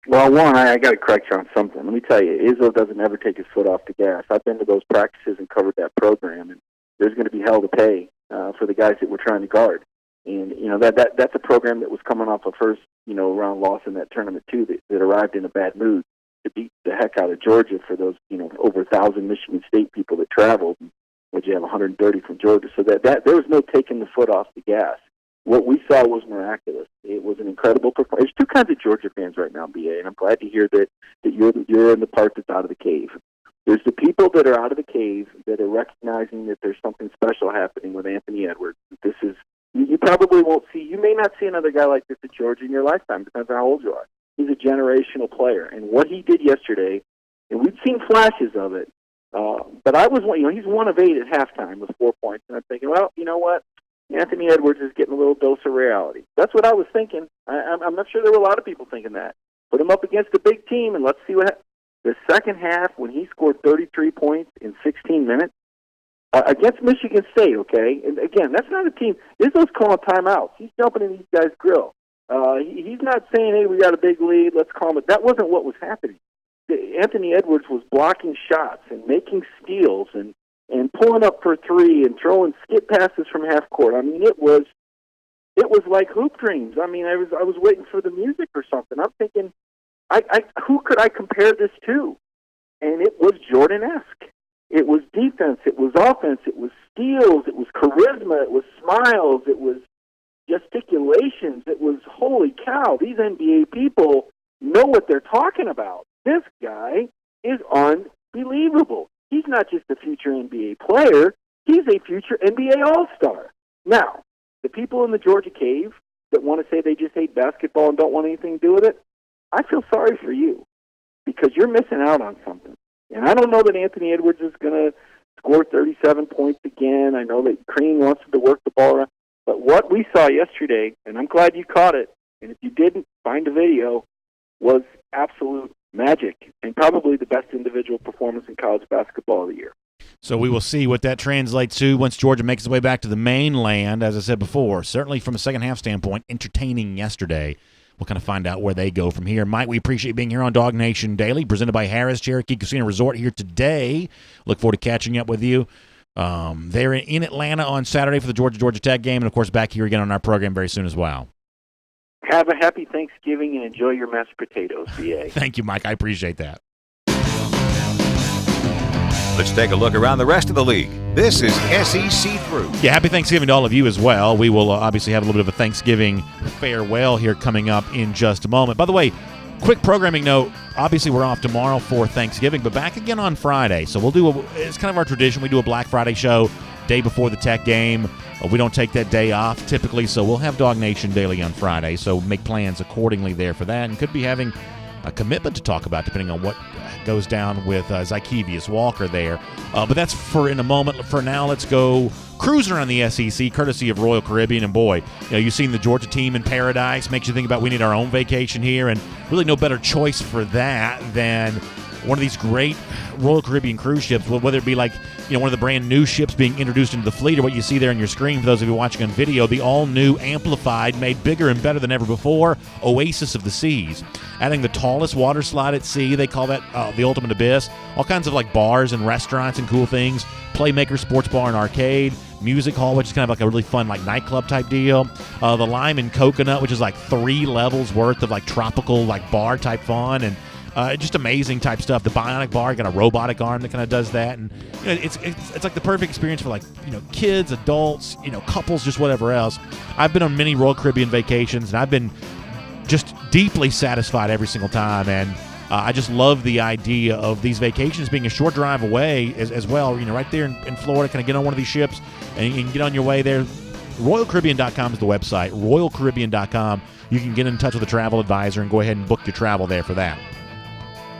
Well, one, I got to correct you on something. Let me tell you, Izzo doesn't ever take his foot off the gas. I've been to those practices and covered that program, and there's going to be hell to pay for the guys that we're trying to guard. And that's a program that was coming off a first round loss in that tournament too, that arrived in a bad mood to beat the heck out of Georgia for those over 1,000 Michigan State people that traveled. Would you have 130 from Georgia? So that there was no taking the foot off the gas. What we saw was miraculous. It was an incredible performance. There's 2 kinds of Georgia fans right now, BA, and I'm glad to hear that you're in the part that's out of the cave. There's the people that are out of the cave that are recognizing that there's something special happening with Anthony Edwards. This is you probably won't see. You may not see another guy like this at Georgia in your lifetime. Depends on how old you are. He's a generational player, and what he did yesterday, and we've seen flashes of it. But I was, he's 1 of 8 at halftime with 4 points, and I'm thinking, well, you know what? Anthony Edwards is getting a little dose of reality. That's what I was thinking. I'm not sure there were a lot of people thinking that. Put him up against a big team, and let's see what happens. The second half, when he scored 33 points in 16 minutes, against Michigan State, okay? And again, that's not a team. Izzo's calling timeouts. He's jumping in these guys' grill. He's not saying, hey, we got a big lead, let's calm it. That wasn't what was happening. Anthony Edwards was blocking shots and making steals and pulling up for three and throwing skip passes from half court. I mean, it was like hoop dreams. I mean, I was waiting for the music or something. I'm thinking, who could I compare this to? And it was Jordan-esque. It was defense. It was offense. It was steals. It was charisma. It was smiles. It was gesticulations. It was, holy cow, these NBA people know what they're talking about. This guy is unbelievable. He's not just a future NBA player. He's a future NBA All-Star. Now, the people in the Georgia Cave that want to say they just hate basketball and don't want anything to do with it, I feel sorry for you because you're missing out on something. And I don't know that Anthony Edwards is going to score 37 points again. I know that Crean wants to work the ball around. But what we saw yesterday, and I'm glad you caught it, and if you didn't, find the video, was absolute magic and probably the best individual performance in college basketball of the year. So we will see what that translates to once Georgia makes its way back to the mainland. As I said before, certainly from a second-half standpoint, entertaining yesterday. We'll kind of find out where they go from here. Mike, we appreciate being here on DawgNation Daily, presented by Harris Cherokee Casino Resort here today. Look forward to catching up with you. They're in Atlanta on Saturday for the Georgia Tech game, and, of course, back here again on our program very soon as well. Have a happy Thanksgiving and enjoy your mashed potatoes, BA. Thank you, Mike. I appreciate that. Let's take a look around the rest of the league. This is SEC Through. Yeah, happy Thanksgiving to all of you as well. We will obviously have a little bit of a Thanksgiving farewell here coming up in just a moment. By the way, quick programming note, obviously we're off tomorrow for Thanksgiving, but back again on Friday. So it's kind of our tradition. We do a Black Friday show day before the Tech game. We don't take that day off typically, so we'll have DawgNation Daily on Friday. So make plans accordingly there for that, and could be having a commitment to talk about depending on what goes down with Zykevious Walker there. But that's for in a moment. For now, let's go cruising around the SEC, courtesy of Royal Caribbean. And boy, you've seen the Georgia team in paradise. Makes you think about we need our own vacation here, and really no better choice for that than one of these great Royal Caribbean cruise ships, whether it be like one of the brand new ships being introduced into the fleet, or what you see there on your screen for those of you watching on video, the all-new, amplified, made bigger and better than ever before, Oasis of the Seas. Adding the tallest water slide at sea, they call that the Ultimate Abyss. All kinds of like bars and restaurants and cool things. Playmaker Sports Bar and Arcade. Music Hall, which is kind of like a really fun like nightclub type deal. The Lime and Coconut, which is like 3 levels worth of like tropical like bar type fun, and just amazing type stuff. The Bionic Bar got a robotic arm that kind of does that, and it's like the perfect experience for like kids, adults, couples, just whatever else. I've been on many Royal Caribbean vacations, and I've been just deeply satisfied every single time, and I just love the idea of these vacations being a short drive away as well. Right there in Florida, kind of get on one of these ships and you can get on your way there. RoyalCaribbean.com is the website. RoyalCaribbean.com. You can get in touch with a travel advisor and go ahead and book your travel there for that.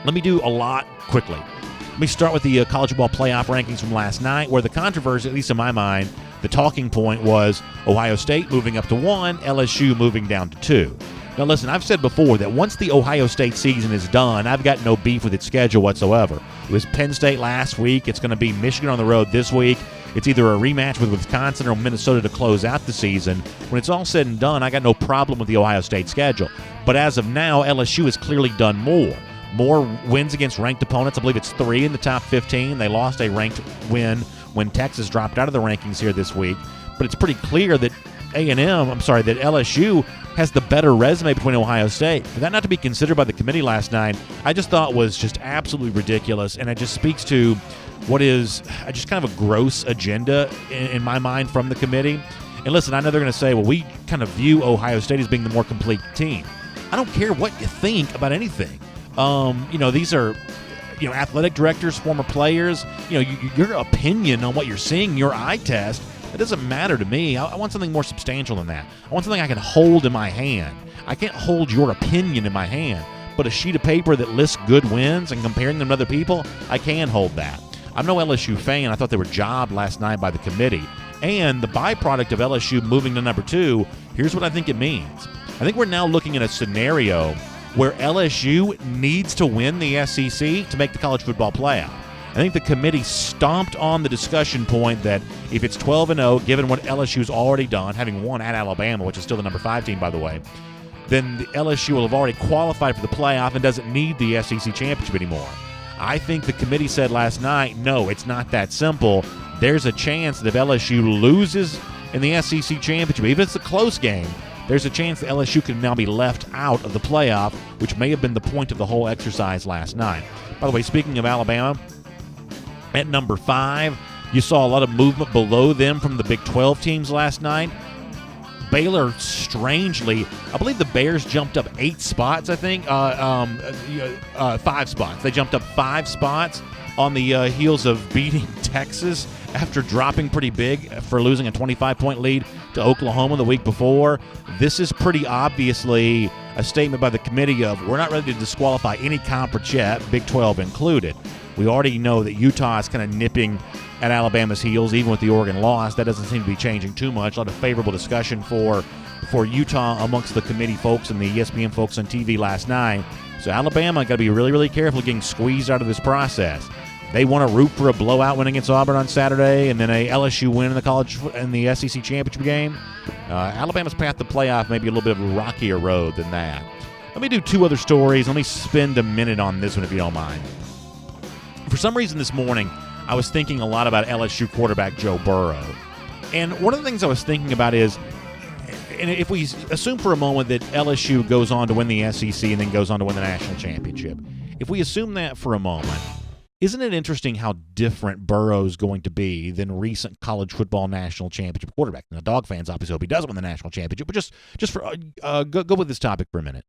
Let me do a lot quickly. Let me start with the college football playoff rankings from last night, where the controversy, at least in my mind, the talking point was Ohio State moving up to 1, LSU moving down to 2. Now, listen, I've said before that once the Ohio State season is done, I've got no beef with its schedule whatsoever. It was Penn State last week. It's going to be Michigan on the road this week. It's either a rematch with Wisconsin or Minnesota to close out the season. When it's all said and done, I got no problem with the Ohio State schedule. But as of now, LSU has clearly done more. More wins against ranked opponents. I believe it's 3 in the top 15. They lost a ranked win when Texas dropped out of the rankings here this week. But it's pretty clear that that LSU has the better resume between Ohio State. For that not to be considered by the committee last night, I just thought was just absolutely ridiculous, and it just speaks to what is just kind of a gross agenda in my mind from the committee. And listen, I know they're going to say, well, we kind of view Ohio State as being the more complete team. I don't care what you think about anything. These are athletic directors, former players. Your opinion on what you're seeing, your eye test, it doesn't matter to me. I want something more substantial than that. I want something I can hold in my hand. I can't hold your opinion in my hand, but a sheet of paper that lists good wins and comparing them to other people, I can hold that. I'm no LSU fan. I thought they were jobbed last night by the committee. And the byproduct of LSU moving to number 2, here's what I think it means. I think we're now looking at a scenario where LSU needs to win the SEC to make the college football playoff. I think the committee stomped on the discussion point that if it's 12-0, given what LSU's already done, having won at Alabama, which is still the number 5 team, by the way, then the LSU will have already qualified for the playoff and doesn't need the SEC championship anymore. I think the committee said last night, no, it's not that simple. There's a chance that if LSU loses in the SEC championship, even if it's a close game, there's a chance that LSU can now be left out of the playoff, which may have been the point of the whole exercise last night. By the way, speaking of Alabama, at number 5, you saw a lot of movement below them from the Big 12 teams last night. Baylor, strangely, I believe the Bears jumped up 8 spots, I think. 5 spots. They jumped up 5 spots on the heels of beating Texas after dropping pretty big for losing a 25-point lead to Oklahoma the week before. This is pretty obviously a statement by the committee of, we're not ready to disqualify any conference yet, Big 12 included. We already know that Utah is kind of nipping at Alabama's heels, even with the Oregon loss. That doesn't seem to be changing too much. A lot of favorable discussion for Utah amongst the committee folks and the ESPN folks on TV last night. So Alabama got to be really, really careful getting squeezed out of this process. They want to root for a blowout win against Auburn on Saturday and then a LSU win in the SEC championship game. Alabama's path to playoff may be a little bit of a rockier road than that. Let me do 2 other stories. Let me spend a minute on this one if you don't mind. For some reason this morning, I was thinking a lot about LSU quarterback Joe Burrow. And one of the things I was thinking about is, and if we assume for a moment that LSU goes on to win the SEC and then goes on to win the national championship, if we assume that for a moment, isn't it interesting how different Burrow's going to be than recent college football national championship quarterback? Now, Dog fans obviously hope he does win the national championship, but just for go with this topic for a minute.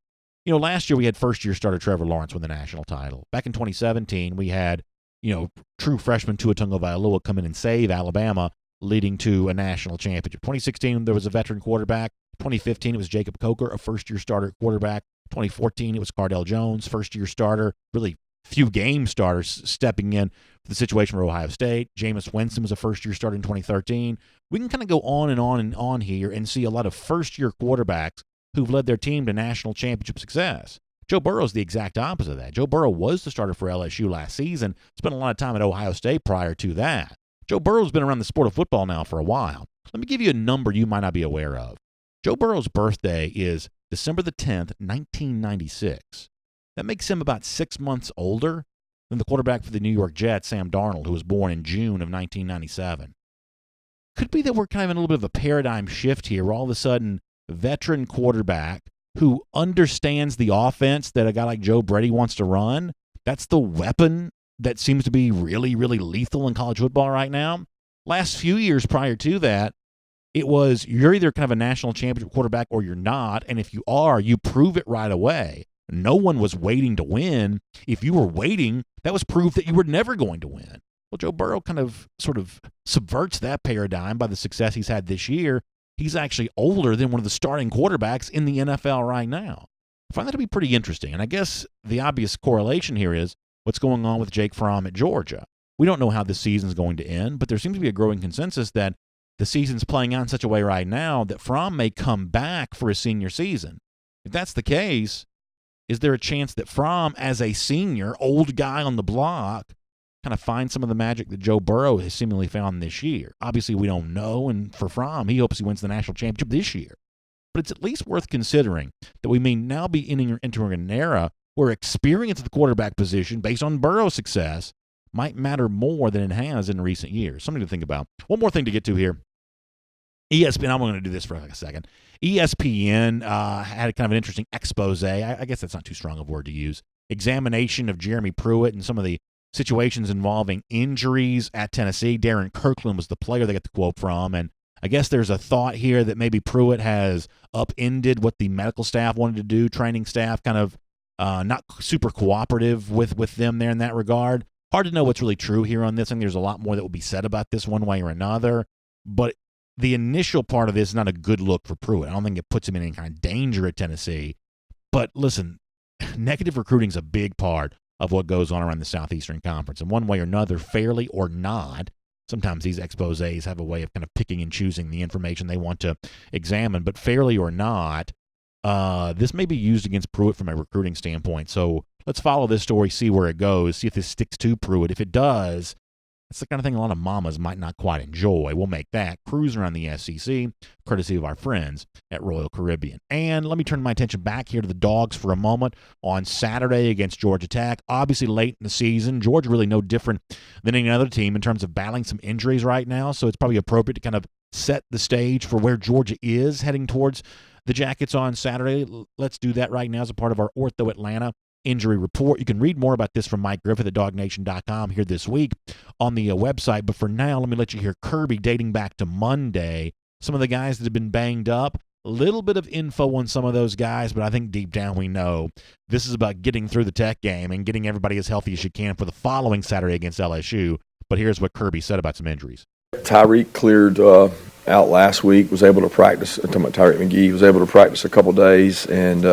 You know, last year we had first-year starter Trevor Lawrence win the national title. Back in 2017, we had true freshman Tua Tagovailoa come in and save Alabama, leading to a national championship. 2016, there was a veteran quarterback. 2015, it was Jacob Coker, a first-year starter quarterback. 2014, it was Cardell Jones, first-year starter. Really few game starters stepping in for the situation for Ohio State. Jameis Winston was a first-year starter in 2013. We can kind of go on and on and on here and see a lot of first-year quarterbacks who've led their team to national championship success. Joe Burrow's the exact opposite of that. Joe Burrow was the starter for LSU last season, spent a lot of time at Ohio State prior to that. Joe Burrow's been around the sport of football now for a while. Let me give you a number you might not be aware of. Joe Burrow's birthday is December the 10th, 1996. That makes him about 6 months older than the quarterback for the New York Jets, Sam Darnold, who was born in June of 1997. Could be that we're kind of in a little bit of a paradigm shift here, where all of a sudden, veteran quarterback who understands the offense that a guy like Joe Brady wants to run, that's the weapon that seems to be really, really lethal in college football right now. Last few years prior to that, it was you're either kind of a national championship quarterback or you're not, and if you are, you prove it right away. No one was waiting to win. If you were waiting, that was proof that you were never going to win. Well, Joe Burrow kind of sort of subverts that paradigm by the success he's had this year. He's actually older than one of the starting quarterbacks in the NFL right now. I find that to be pretty interesting. And I guess the obvious correlation here is what's going on with Jake Fromm at Georgia. We don't know how this season's going to end, but there seems to be a growing consensus that the season's playing out in such a way right now that Fromm may come back for his senior season. If that's the case, is there a chance that Fromm, as a senior, old guy on the block, kind of find some of the magic that Joe Burrow has seemingly found this year? Obviously, we don't know, and for Fromm, he hopes he wins the national championship this year. But it's at least worth considering that we may now be entering an era where experience at the quarterback position, based on Burrow's success, might matter more than it has in recent years. Something to think about. One more thing to get to here. ESPN, I'm going to do this for like a second. ESPN had a kind of an interesting expose. I guess that's not too strong of a word to use. Examination of Jeremy Pruitt and some of the situations involving injuries at Tennessee. Darren Kirkland was the player they got the quote from, and I guess there's a thought here that maybe Pruitt has upended what the medical staff wanted to do, training staff kind of not super cooperative with them there in that regard. Hard to know what's really true here on this. I think there's a lot more that will be said about this one way or another, but the initial part of this is not a good look for Pruitt. I don't think it puts him in any kind of danger at Tennessee. But listen, negative recruiting is a big part of what goes on around the Southeastern Conference. And one way or another, fairly or not, sometimes these exposés have a way of kind of picking and choosing the information they want to examine. But fairly or not, this may be used against Pruitt from a recruiting standpoint. So let's follow this story, see where it goes, see if this sticks to Pruitt. If it does, That's the kind of thing a lot of mamas might not quite enjoy. We'll make that cruising around the SEC, courtesy of our friends at Royal Caribbean. And let me turn my attention back here to the Dogs for a moment. On Saturday against Georgia Tech, obviously late in the season, Georgia really no different than any other team in terms of battling some injuries right now, so it's probably appropriate to kind of set the stage for where Georgia is heading towards the Jackets on Saturday. Let's do that right now as a part of our OrthoAtlanta injury report. You can read more about this from Mike Griffith at DawgNation.com here this week on the website. But for now, let me let you hear Kirby dating back to Monday. Some of the guys that have been banged up, a little bit of info on some of those guys, but I think deep down we know this is about getting through the Tech game and getting everybody as healthy as you can for the following Saturday against LSU. But here's what Kirby said about some injuries. Tyreek cleared out last week, was able to practice. I'm talking about Tyreek McGee, was able to practice a couple days and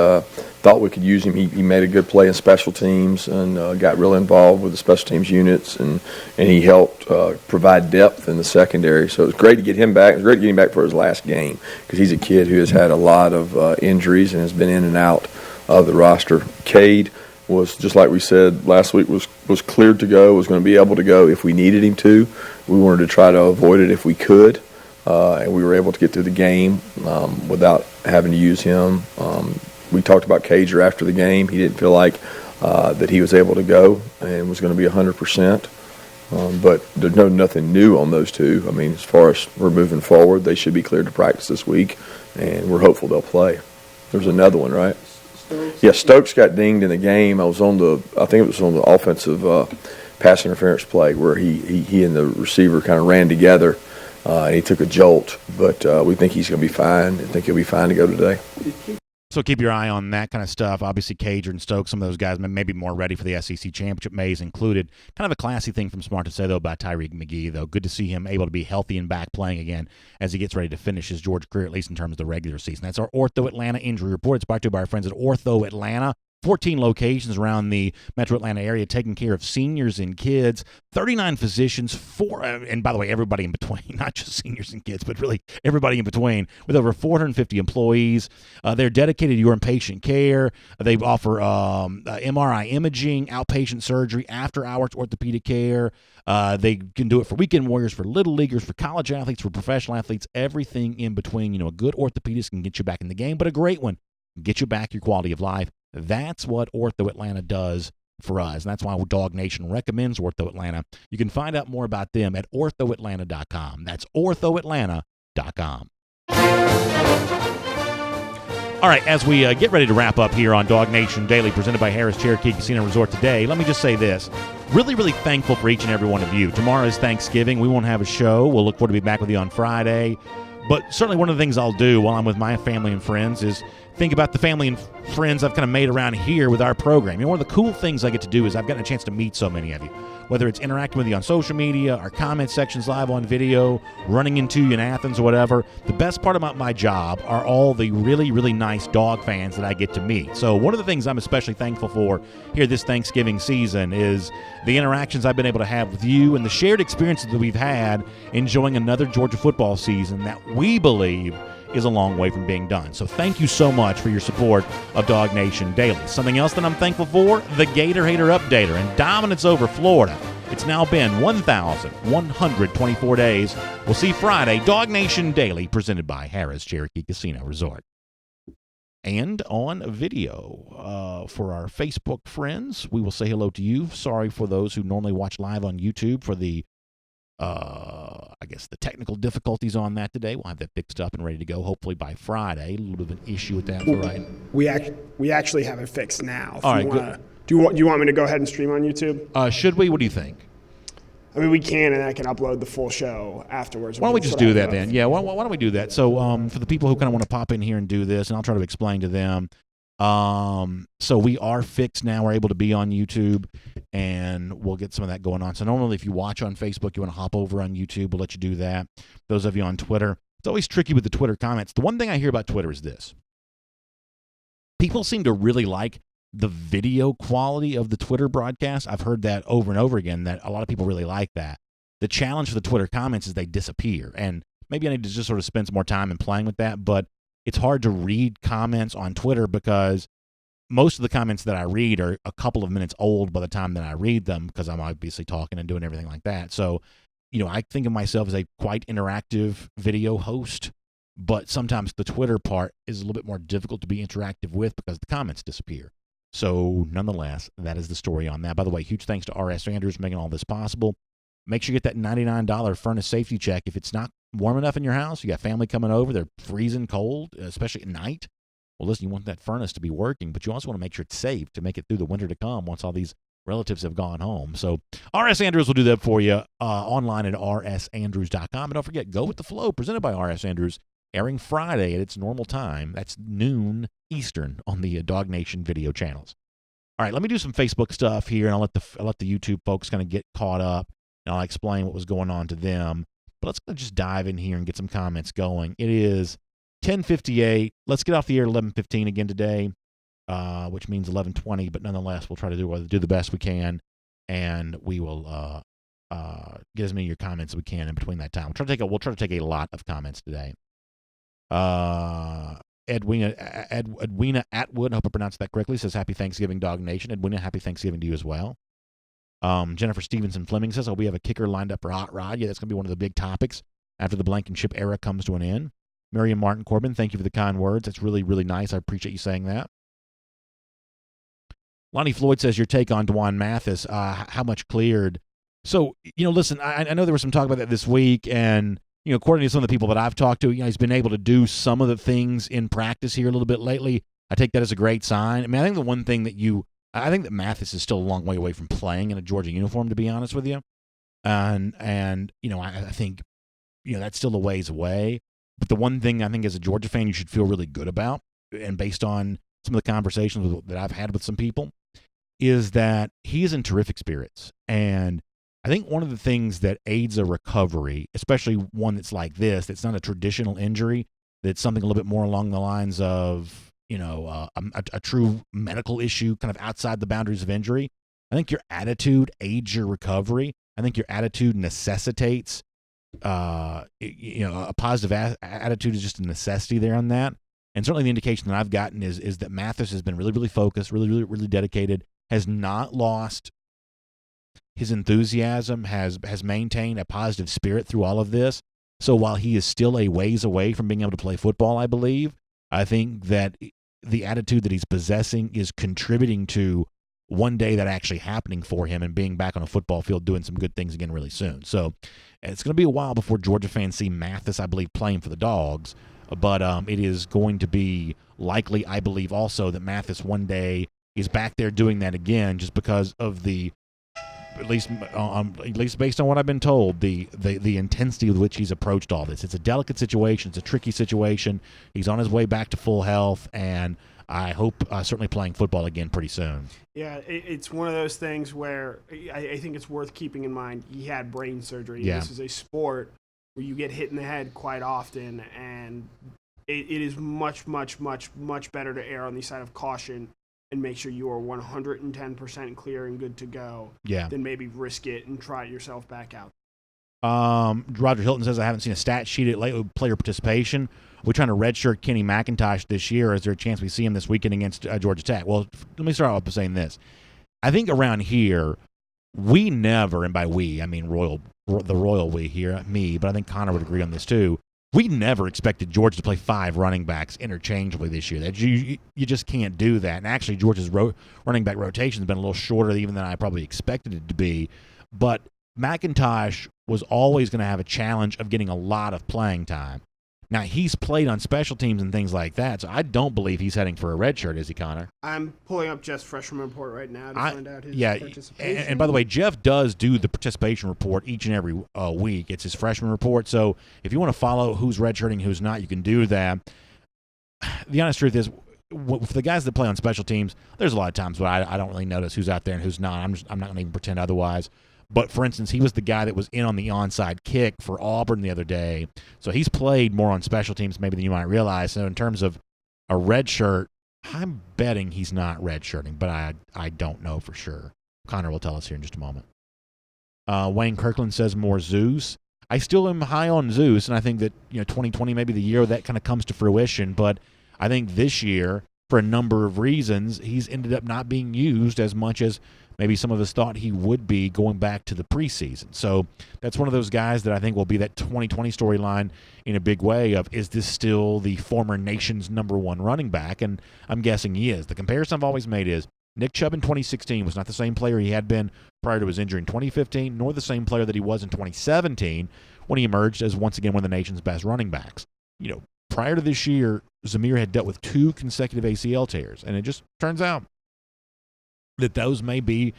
thought we could use him. He made a good play in special teams and got real involved with the special teams units, and he helped provide depth in the secondary. So it was great to get him back. It was great to get him back for his last game because he's a kid who has had a lot of injuries and has been in and out of the roster. Cade was, just like we said last week, was cleared to go, was going to be able to go if we needed him to. We wanted to try to avoid it if we could. And we were able to get through the game without having to use him. We talked about Cager after the game. He didn't feel like that he was able to go and was going to be 100%. But there's nothing new on those two. I mean, as far as we're moving forward, they should be cleared to practice this week, and we're hopeful they'll play. There's another one, right? Stokes. Yeah, Stokes got dinged in the game. I think it was on the offensive pass interference play where he and the receiver kind of ran together. And he took a jolt, but we think he's going to be fine. I think he'll be fine to go today. So keep your eye on that kind of stuff. Obviously, Cager and Stokes, some of those guys may be more ready for the SEC Championship. Mays included. Kind of a classy thing from Smart to say, though, about Tyreek McGee, though. Good to see him able to be healthy and back playing again as he gets ready to finish his Georgia career, at least in terms of the regular season. That's our Ortho Atlanta injury report. It's brought to you by our friends at Ortho Atlanta. 14 locations around the metro Atlanta area taking care of seniors and kids, 39 physicians, and by the way, everybody in between, not just seniors and kids, but really everybody in between, with over 450 employees. They're dedicated to your inpatient care. They offer MRI imaging, outpatient surgery, after-hours orthopedic care. They can do it for weekend warriors, for little leaguers, for college athletes, for professional athletes, everything in between. You know, a good orthopedist can get you back in the game, but a great one can get you back your quality of life. That's what Ortho Atlanta does for us, and that's why Dog Nation recommends Ortho Atlanta. You can find out more about them at OrthoAtlanta.com. That's OrthoAtlanta.com. All right, as we get ready to wrap up here on Dog Nation Daily, presented by Harris Cherokee Casino Resort today, let me just say this. Really, really thankful for each and every one of you. Tomorrow is Thanksgiving. We won't have a show. We'll look forward to be back with you on Friday. But certainly one of the things I'll do while I'm with my family and friends is think about the family and friends I've kind of made around here with our program. You know, one of the cool things I get to do is I've gotten a chance to meet so many of you, whether it's interacting with you on social media, our comment sections live on video, running into you in Athens or whatever. The best part about my job are all the really, really nice dog fans that I get to meet. So one of the things I'm especially thankful for here this Thanksgiving season is the interactions I've been able to have with you and the shared experiences that we've had enjoying another Georgia football season that we believe is a long way from being done. So thank you so much for your support of Dog Nation Daily. Something else that I'm thankful for, the Gator Hater Updater and dominance over Florida. It's now been 1,124 days. We'll see Friday, Dog Nation Daily, presented by Harris Cherokee Casino Resort. And on video, for our Facebook friends, we will say hello to you. Sorry for those who normally watch live on YouTube for the I guess the technical difficulties on that today. We'll have that fixed up and ready to go hopefully by Friday. A little bit of an issue with that, right? We actually have it fixed now. All right, good. Do you want me to go ahead and stream on YouTube? Should we? What do you think? I mean, we can, and I can upload the full show afterwards. Why don't we just do that then? Yeah, why don't we do that? So for the people who kind of want to pop in here and do this, and I'll try to explain to them. So we are fixed now. We're able to be on YouTube, and we'll get some of that going on. So normally if you watch on Facebook, you want to hop over on YouTube, we'll let you do that. Those of you on Twitter, it's always tricky with the Twitter comments. The one thing I hear about Twitter is this. People seem to really like the video quality of the Twitter broadcast. I've heard that over and over again, that a lot of people really like that. The challenge for the Twitter comments is they disappear, and maybe I need to just sort of spend some more time in playing with that, but it's hard to read comments on Twitter because most of the comments that I read are a couple of minutes old by the time that I read them because I'm obviously talking and doing everything like that. So, I think of myself as a quite interactive video host, but sometimes the Twitter part is a little bit more difficult to be interactive with because the comments disappear. So, nonetheless, that is the story on that. By the way, huge thanks to R.S. Andrews for making all this possible. Make sure you get that $99 furnace safety check. If it's not warm enough in your house, you got family coming over, they're freezing cold, especially at night. Well, listen, you want that furnace to be working, but you also want to make sure it's safe to make it through the winter to come once all these relatives have gone home. So R.S. Andrews will do that for you online at rsandrews.com. And don't forget, Go With The Flow, presented by R.S. Andrews, airing Friday at its normal time. That's noon Eastern on the DawgNation video channels. All right, let me do some Facebook stuff here, and I'll let the YouTube folks kind of get caught up, and I'll explain what was going on to them. But let's just dive in here and get some comments going. It is 10:58. Let's get off the air at 11:15 again today, which means 11:20. But nonetheless, we'll try to do the best we can, and we will get as many of your comments as we can in between that time. We'll try to take a lot of comments today. Edwina Atwood, I hope I pronounced that correctly, says Happy Thanksgiving, DawgNation. Edwina, Happy Thanksgiving to you as well. Jennifer Stevenson Fleming says, we have a kicker lined up for Hot Rod. Yeah, that's going to be one of the big topics after the Blankenship era comes to an end. Miriam Martin Corbin, thank you for the kind words. That's really, really nice. I appreciate you saying that. Lonnie Floyd says, your take on Dwan Mathis, how much cleared? So, listen, I know there was some talk about that this week, and, according to some of the people that I've talked to, he's been able to do some of the things in practice here a little bit lately. I take that as a great sign. I mean, I think the one thing that I think that Mathis is still a long way away from playing in a Georgia uniform, to be honest with you. And I think, that's still a ways away. But the one thing I think as a Georgia fan you should feel really good about, and based on some of the conversations that I've had with some people, is that he is in terrific spirits. And I think one of the things that aids a recovery, especially one that's like this, that's not a traditional injury, that's something a little bit more along the lines of, a true medical issue kind of outside the boundaries of injury. I think your attitude aids your recovery. I think your attitude necessitates, a positive attitude is just a necessity there on that. And certainly the indication that I've gotten is that Mathis has been really, really focused, really, really, really dedicated, has not lost his enthusiasm, has maintained a positive spirit through all of this. So while he is still a ways away from being able to play football, I believe, I think that the attitude that he's possessing is contributing to one day that actually happening for him and being back on a football field doing some good things again really soon. So it's going to be a while before Georgia fans see Mathis, I believe, playing for the Dogs. But it is going to be likely, I believe, also that Mathis one day is back there doing that again just because of the, at least based on what I've been told, the intensity with which he's approached all this. It's a delicate situation. It's a tricky situation. He's on his way back to full health, and I hope certainly playing football again pretty soon. Yeah, it's one of those things where I think it's worth keeping in mind. He had brain surgery. Yeah. This is a sport where you get hit in the head quite often, and it is much, much, much, much better to err on the side of caution and make sure you are 110% clear and good to go, then maybe risk it and try it yourself back out. Roger Hilton says, I haven't seen a stat sheet at late player participation. We're trying to redshirt Kenny McIntosh this year. Is there a chance we see him this weekend against Georgia Tech? Well, let me start off by saying this. I think around here, we never, and by we, I mean the royal we here, me, but I think Connor would agree on this too. We never expected Georgia to play 5 running backs interchangeably this year. That you just can't do that. And actually, Georgia's running back rotation has been a little shorter even than I probably expected it to be. But McIntosh was always going to have a challenge of getting a lot of playing time. Now, he's played on special teams and things like that, so I don't believe he's heading for a red shirt, is he, Connor? I'm pulling up Jeff's freshman report right now to find out his participation. And by the way, Jeff does do the participation report each and every week. It's his freshman report, so if you want to follow who's redshirting, who's not, you can do that. The honest truth is, for the guys that play on special teams, there's a lot of times where I don't really notice who's out there and who's not. I'm not going to even pretend otherwise. But, for instance, he was the guy that was in on the onside kick for Auburn the other day. So he's played more on special teams maybe than you might realize. So in terms of a red shirt, I'm betting he's not redshirting, but I don't know for sure. Connor will tell us here in just a moment. Wayne Kirkland says more Zeus. I still am high on Zeus, and I think that 2020 may be the year that kind of comes to fruition. But I think this year for a number of reasons, he's ended up not being used as much as maybe some of us thought he would be going back to the preseason. So that's one of those guys that I think will be that 2020 storyline in a big way of, is this still the former nation's number one running back? And I'm guessing he is. The comparison I've always made is Nick Chubb in 2016 was not the same player he had been prior to his injury in 2015, nor the same player that he was in 2017 when he emerged as once again one of the nation's best running backs. Prior to this year, Zamir had dealt with 2 consecutive ACL tears, and it just turns out that those may be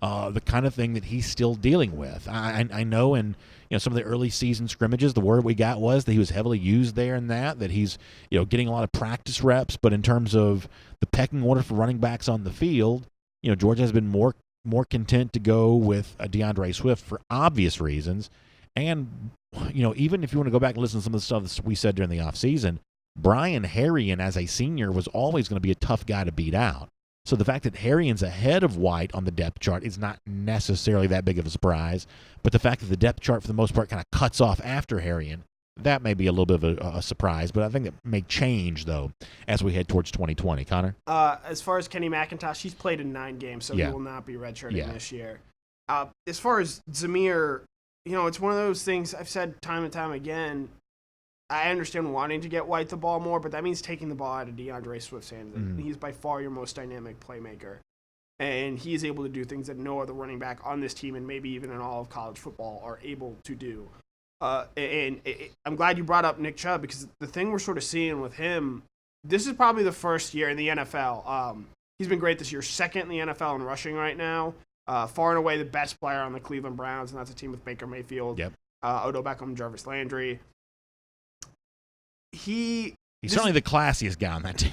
the kind of thing that he's still dealing with. I know in some of the early season scrimmages, the word we got was that he was heavily used there and that he's getting a lot of practice reps, but in terms of the pecking order for running backs on the field, Georgia has been more content to go with DeAndre Swift for obvious reasons. And, even if you want to go back and listen to some of the stuff that we said during the offseason, Brian Harrion as a senior was always going to be a tough guy to beat out. So the fact that Harrion's ahead of White on the depth chart is not necessarily that big of a surprise. But the fact that the depth chart, for the most part, kind of cuts off after Harrion, that may be a little bit of a surprise. But I think that may change, though, as we head towards 2020. Connor? As far as Kenny McIntosh, he's played in 9 games, so he will not be redshirting this year. As far as Zamir, it's one of those things I've said time and time again. I understand wanting to get White the ball more, but that means taking the ball out of DeAndre Swift's hands. He's by far your most dynamic playmaker. And he is able to do things that no other running back on this team, and maybe even in all of college football, are able to do. I'm glad you brought up Nick Chubb, because the thing we're sort of seeing with him, this is probably the first year in the NFL. He's been great this year, second in the NFL in rushing right now. Far and away the best player on the Cleveland Browns, and that's a team with Baker Mayfield, Odell Beckham, Jarvis Landry. He's certainly the classiest guy on that team.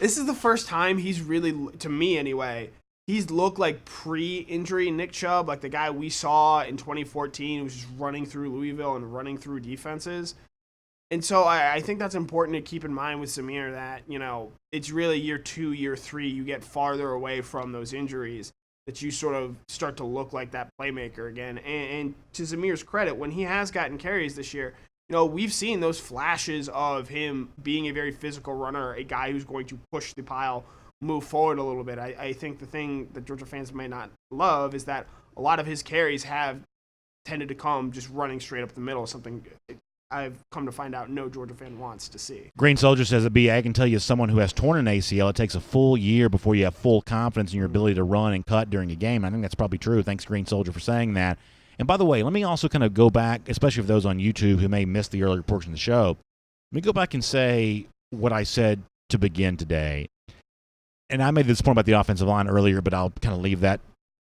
This is the first time he's really, to me anyway, he's looked like pre-injury Nick Chubb, like the guy we saw in 2014 who was just running through Louisville and running through defenses. And so I think that's important to keep in mind with Zamir, that, it's really year 2, year 3, you get farther away from those injuries, that you sort of start to look like that playmaker again. And to Zamir's credit, when he has gotten carries this year, we've seen those flashes of him being a very physical runner, a guy who's going to push the pile, move forward a little bit. I think the thing that Georgia fans may not love is that a lot of his carries have tended to come just running straight up the middle, something I've come to find out no Georgia fan wants to see. Green Soldier says, I can tell you, as someone who has torn an ACL, it takes a full year before you have full confidence in your ability to run and cut during a game. I think that's probably true. Thanks, Green Soldier, for saying that. And by the way, let me also kind of go back, especially for those on YouTube who may miss the earlier portion of the show. Let me go back and say what I said to begin today. And I made this point about the offensive line earlier, but I'll kind of leave that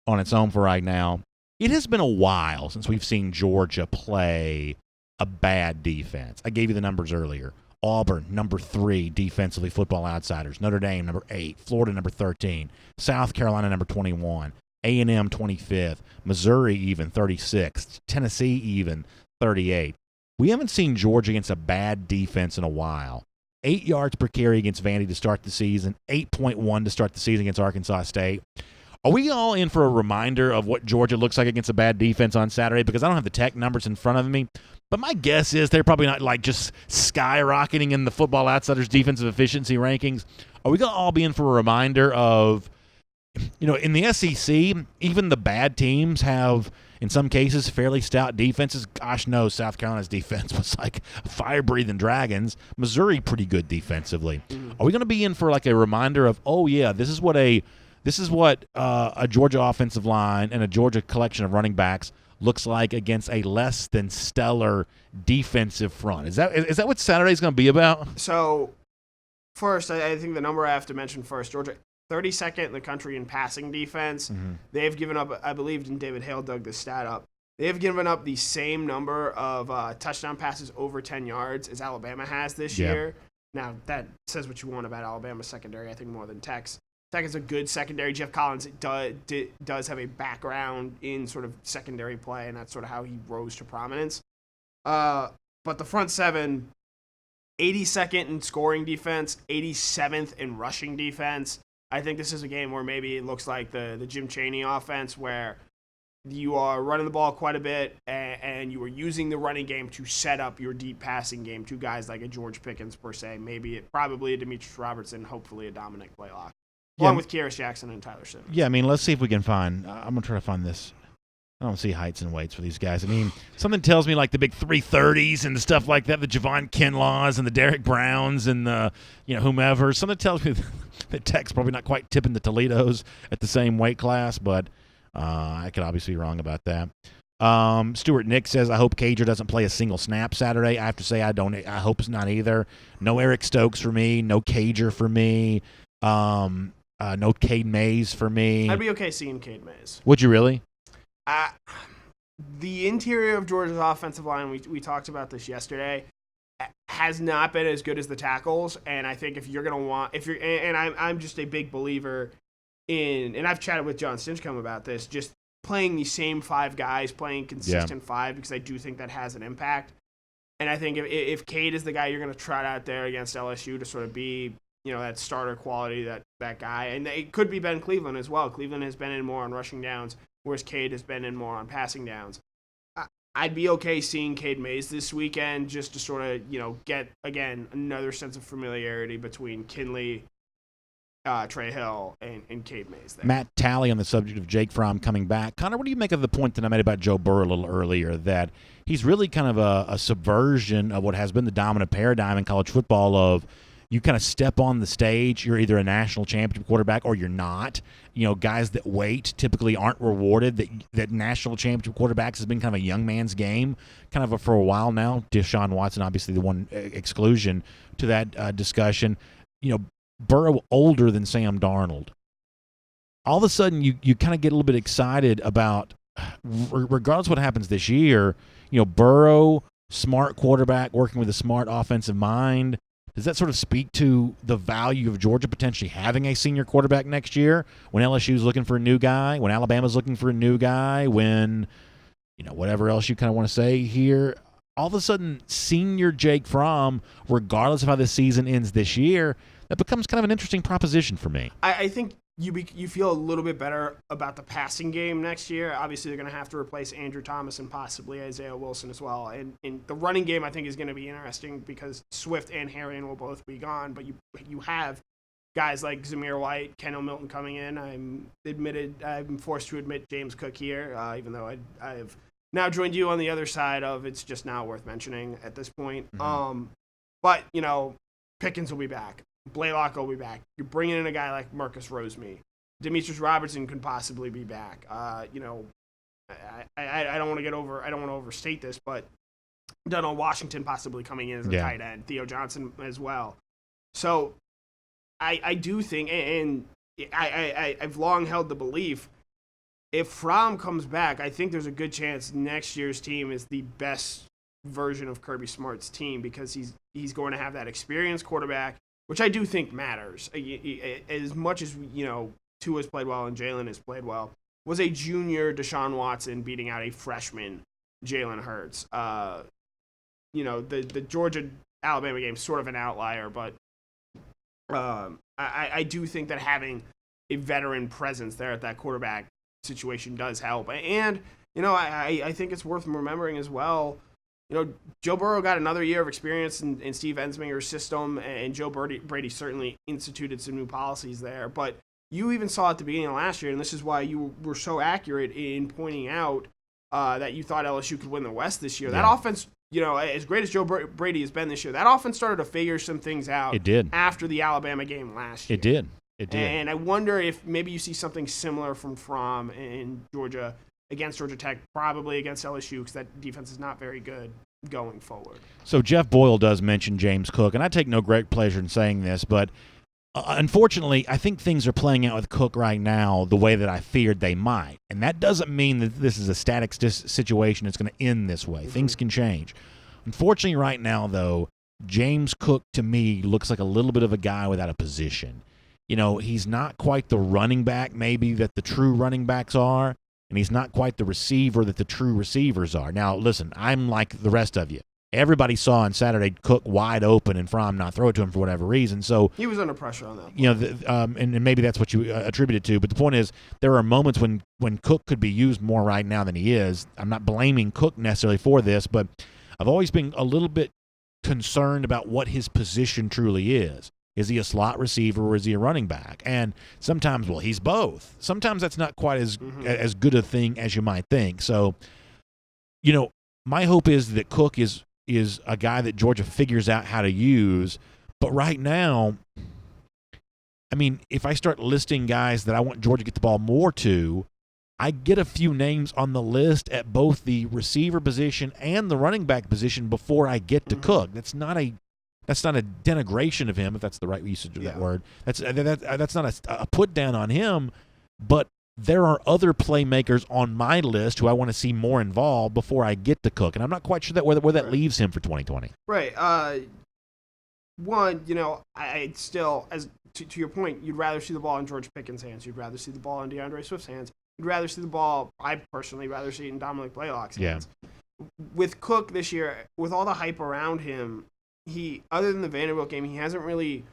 on its own for right now. It has been a while since we've seen Georgia play a bad defense. I gave you the numbers earlier. Auburn, number 3 defensively, Football Outsiders. Notre Dame, number 8. Florida, number 13. South Carolina, number 21. A&M, 25th. Missouri, even 36th. Tennessee, even 38th. We haven't seen Georgia against a bad defense in a while. 8 yards per carry against Vandy to start the season. 8.1 to start the season against Arkansas State. Are we all in for a reminder of what Georgia looks like against a bad defense on Saturday? Because I don't have the tech numbers in front of me, but my guess is they're probably not like just skyrocketing in the Football Outsiders defensive efficiency rankings. Are we going to all be in for a reminder of, in the SEC, even the bad teams have, in some cases, fairly stout defenses. Gosh knows South Carolina's defense was like fire-breathing dragons. Missouri, pretty good defensively. Are we going to be in for like a reminder of, oh yeah, this is what a Georgia offensive line and a Georgia collection of running backs looks like against a less than stellar defensive front? Is that what Saturday's going to be about? So, first, I think the number I have to mention first, Georgia, 32nd in the country in passing defense. They've given up, I believe, and David Hale dug this stat up, they've given up the same number of touchdown passes over 10 yards as Alabama has this year. Now, that says what you want about Alabama's secondary, I think, more than Tech's. Tech is a good secondary. Jeff Collins does have a background in sort of secondary play, and that's sort of how he rose to prominence. But the front seven, 82nd in scoring defense, 87th in rushing defense. I think this is a game where maybe it looks like the Jim Chaney offense, where you are running the ball quite a bit, and you are using the running game to set up your deep passing game to guys like a George Pickens per se, probably a Demetrius Robertson, hopefully a Dominic Blaylock, along with Kyrus Jackson and Tyler Simmons. Yeah, I mean, let's see if we can find. I'm gonna try to find this. I don't see heights and weights for these guys. I mean, something tells me like the big 330s and stuff like that, the Javon Kinlaws and the Derek Browns and the whomever. Something tells me that Tech's probably not quite tipping the Toledos at the same weight class, but I could obviously be wrong about that. Stuart Nick says, I hope Cager doesn't play a single snap Saturday. I have to say I hope it's not either. No Eric Stokes for me. No Cager for me. No Cade Mays for me. I'd be okay seeing Cade Mays. Would you really? The interior of Georgia's offensive line, we talked about this yesterday, has not been as good as the tackles. And I think I'm just a big believer in, and I've chatted with John Stinchcomb about this, just playing the same 5 guys, playing consistent 5, because I do think that has an impact. And I think if Cade is the guy you're going to trot out there against LSU to sort of be, that starter quality, that guy, and it could be Ben Cleveland as well. Cleveland has been in more on rushing downs, whereas Cade has been in more on passing downs. I'd be okay seeing Cade Mays this weekend just to sort of, get, again, another sense of familiarity between Kinley, Trey Hill, and Cade Mays there. Matt Talley on the subject of Jake Fromm coming back. Connor, what do you make of the point that I made about Joe Burrow a little earlier, that he's really kind of a subversion of what has been the dominant paradigm in college football of you kind of step on the stage, you're either a national championship quarterback or you're not. Guys that wait typically aren't rewarded. That national championship quarterbacks has been kind of a young man's game for a while now. Deshaun Watson, obviously the one exclusion to that discussion. Burrow older than Sam Darnold. All of a sudden, you kind of get a little bit excited about, regardless of what happens this year, Burrow, smart quarterback, working with a smart offensive mind. Does that sort of speak to the value of Georgia potentially having a senior quarterback next year when LSU's looking for a new guy, when Alabama's looking for a new guy, when, whatever else you kind of want to say here? All of a sudden, senior Jake Fromm, regardless of how this season ends this year, that becomes kind of an interesting proposition for me. I think you feel a little bit better about the passing game next year. Obviously, they're going to have to replace Andrew Thomas and possibly Isaiah Wilson as well. And the running game, I think, is going to be interesting because Swift and Harrion will both be gone. But you have guys like Zamir White, Kendall Milton coming in. I'm forced to admit James Cook here, even though I've now joined you on the other side of it's just not worth mentioning at this point. Mm-hmm. But, Pickens will be back. Blaylock will be back. You're bringing in a guy like Marcus Rosemey. Demetrius Robertson could possibly be back. I don't want to overstate this, but Donald Washington possibly coming in as a tight end. Theo Johnson as well. So I do think, and I've long held the belief, if Fromm comes back, I think there's a good chance next year's team is the best version of Kirby Smart's team because he's going to have that experienced quarterback, which I do think matters. As much as, Tua's played well and Jalen has played well, was a junior Deshaun Watson beating out a freshman Jalen Hurts. The Georgia-Alabama game is sort of an outlier, but I do think that having a veteran presence there at that quarterback situation does help. And, I think it's worth remembering as well, Joe Burrow got another year of experience in Steve Ensminger's system, and Joe Brady certainly instituted some new policies there. But you even saw at the beginning of last year, and this is why you were so accurate in pointing out that you thought LSU could win the West this year. Yeah. That offense, as great as Joe Brady has been this year, that offense started to figure some things out. It did. After the Alabama game last year. It did. And I wonder if maybe you see something similar from Fromm in Georgia against Georgia Tech, probably against LSU, because that defense is not very good going forward. So Jeff Boyle does mention James Cook, and I take no great pleasure in saying this, but unfortunately, I think things are playing out with Cook right now the way that I feared they might. And that doesn't mean that this is a static situation that's going to end this way. Mm-hmm. Things can change. Unfortunately, right now, though, James Cook, to me, looks like a little bit of a guy without a position. He's not quite the running back maybe that the true running backs are, and he's not quite the receiver that the true receivers are. Now, listen, I'm like the rest of you, everybody saw on Saturday Cook wide open and Fromm not throw it to him for whatever reason. So he was under pressure on that. You know, and maybe that's what you attribute it to. But the point is, there are moments when Cook could be used more right now than he is. I'm not blaming Cook necessarily for this, but I've always been a little bit concerned about what his position truly is. Is he a slot receiver or is he a running back? And sometimes, well, he's both. Sometimes that's not quite as good a thing as you might think. So, you know, my hope is that Cook is a guy that Georgia figures out how to use. But right now, I mean, if I start listing guys that I want Georgia to get the ball more to, I get a few names on the list at both the receiver position and the running back position before I get to Cook. That's not a denigration of him, if that's the right usage of that word. That's not a put down on him, but there are other playmakers on my list who I want to see more involved before I get to Cook, and I'm not quite sure where that leaves him for 2020. Right. One, you know, I still, as to your point, you'd rather see the ball in George Pickens' hands. You'd rather see the ball in DeAndre Swift's hands. You'd rather see the ball, I personally rather see it in Dominic Blaylock's hands. With Cook this year, with all the hype around him, he, other than the Vanderbilt game, he hasn't really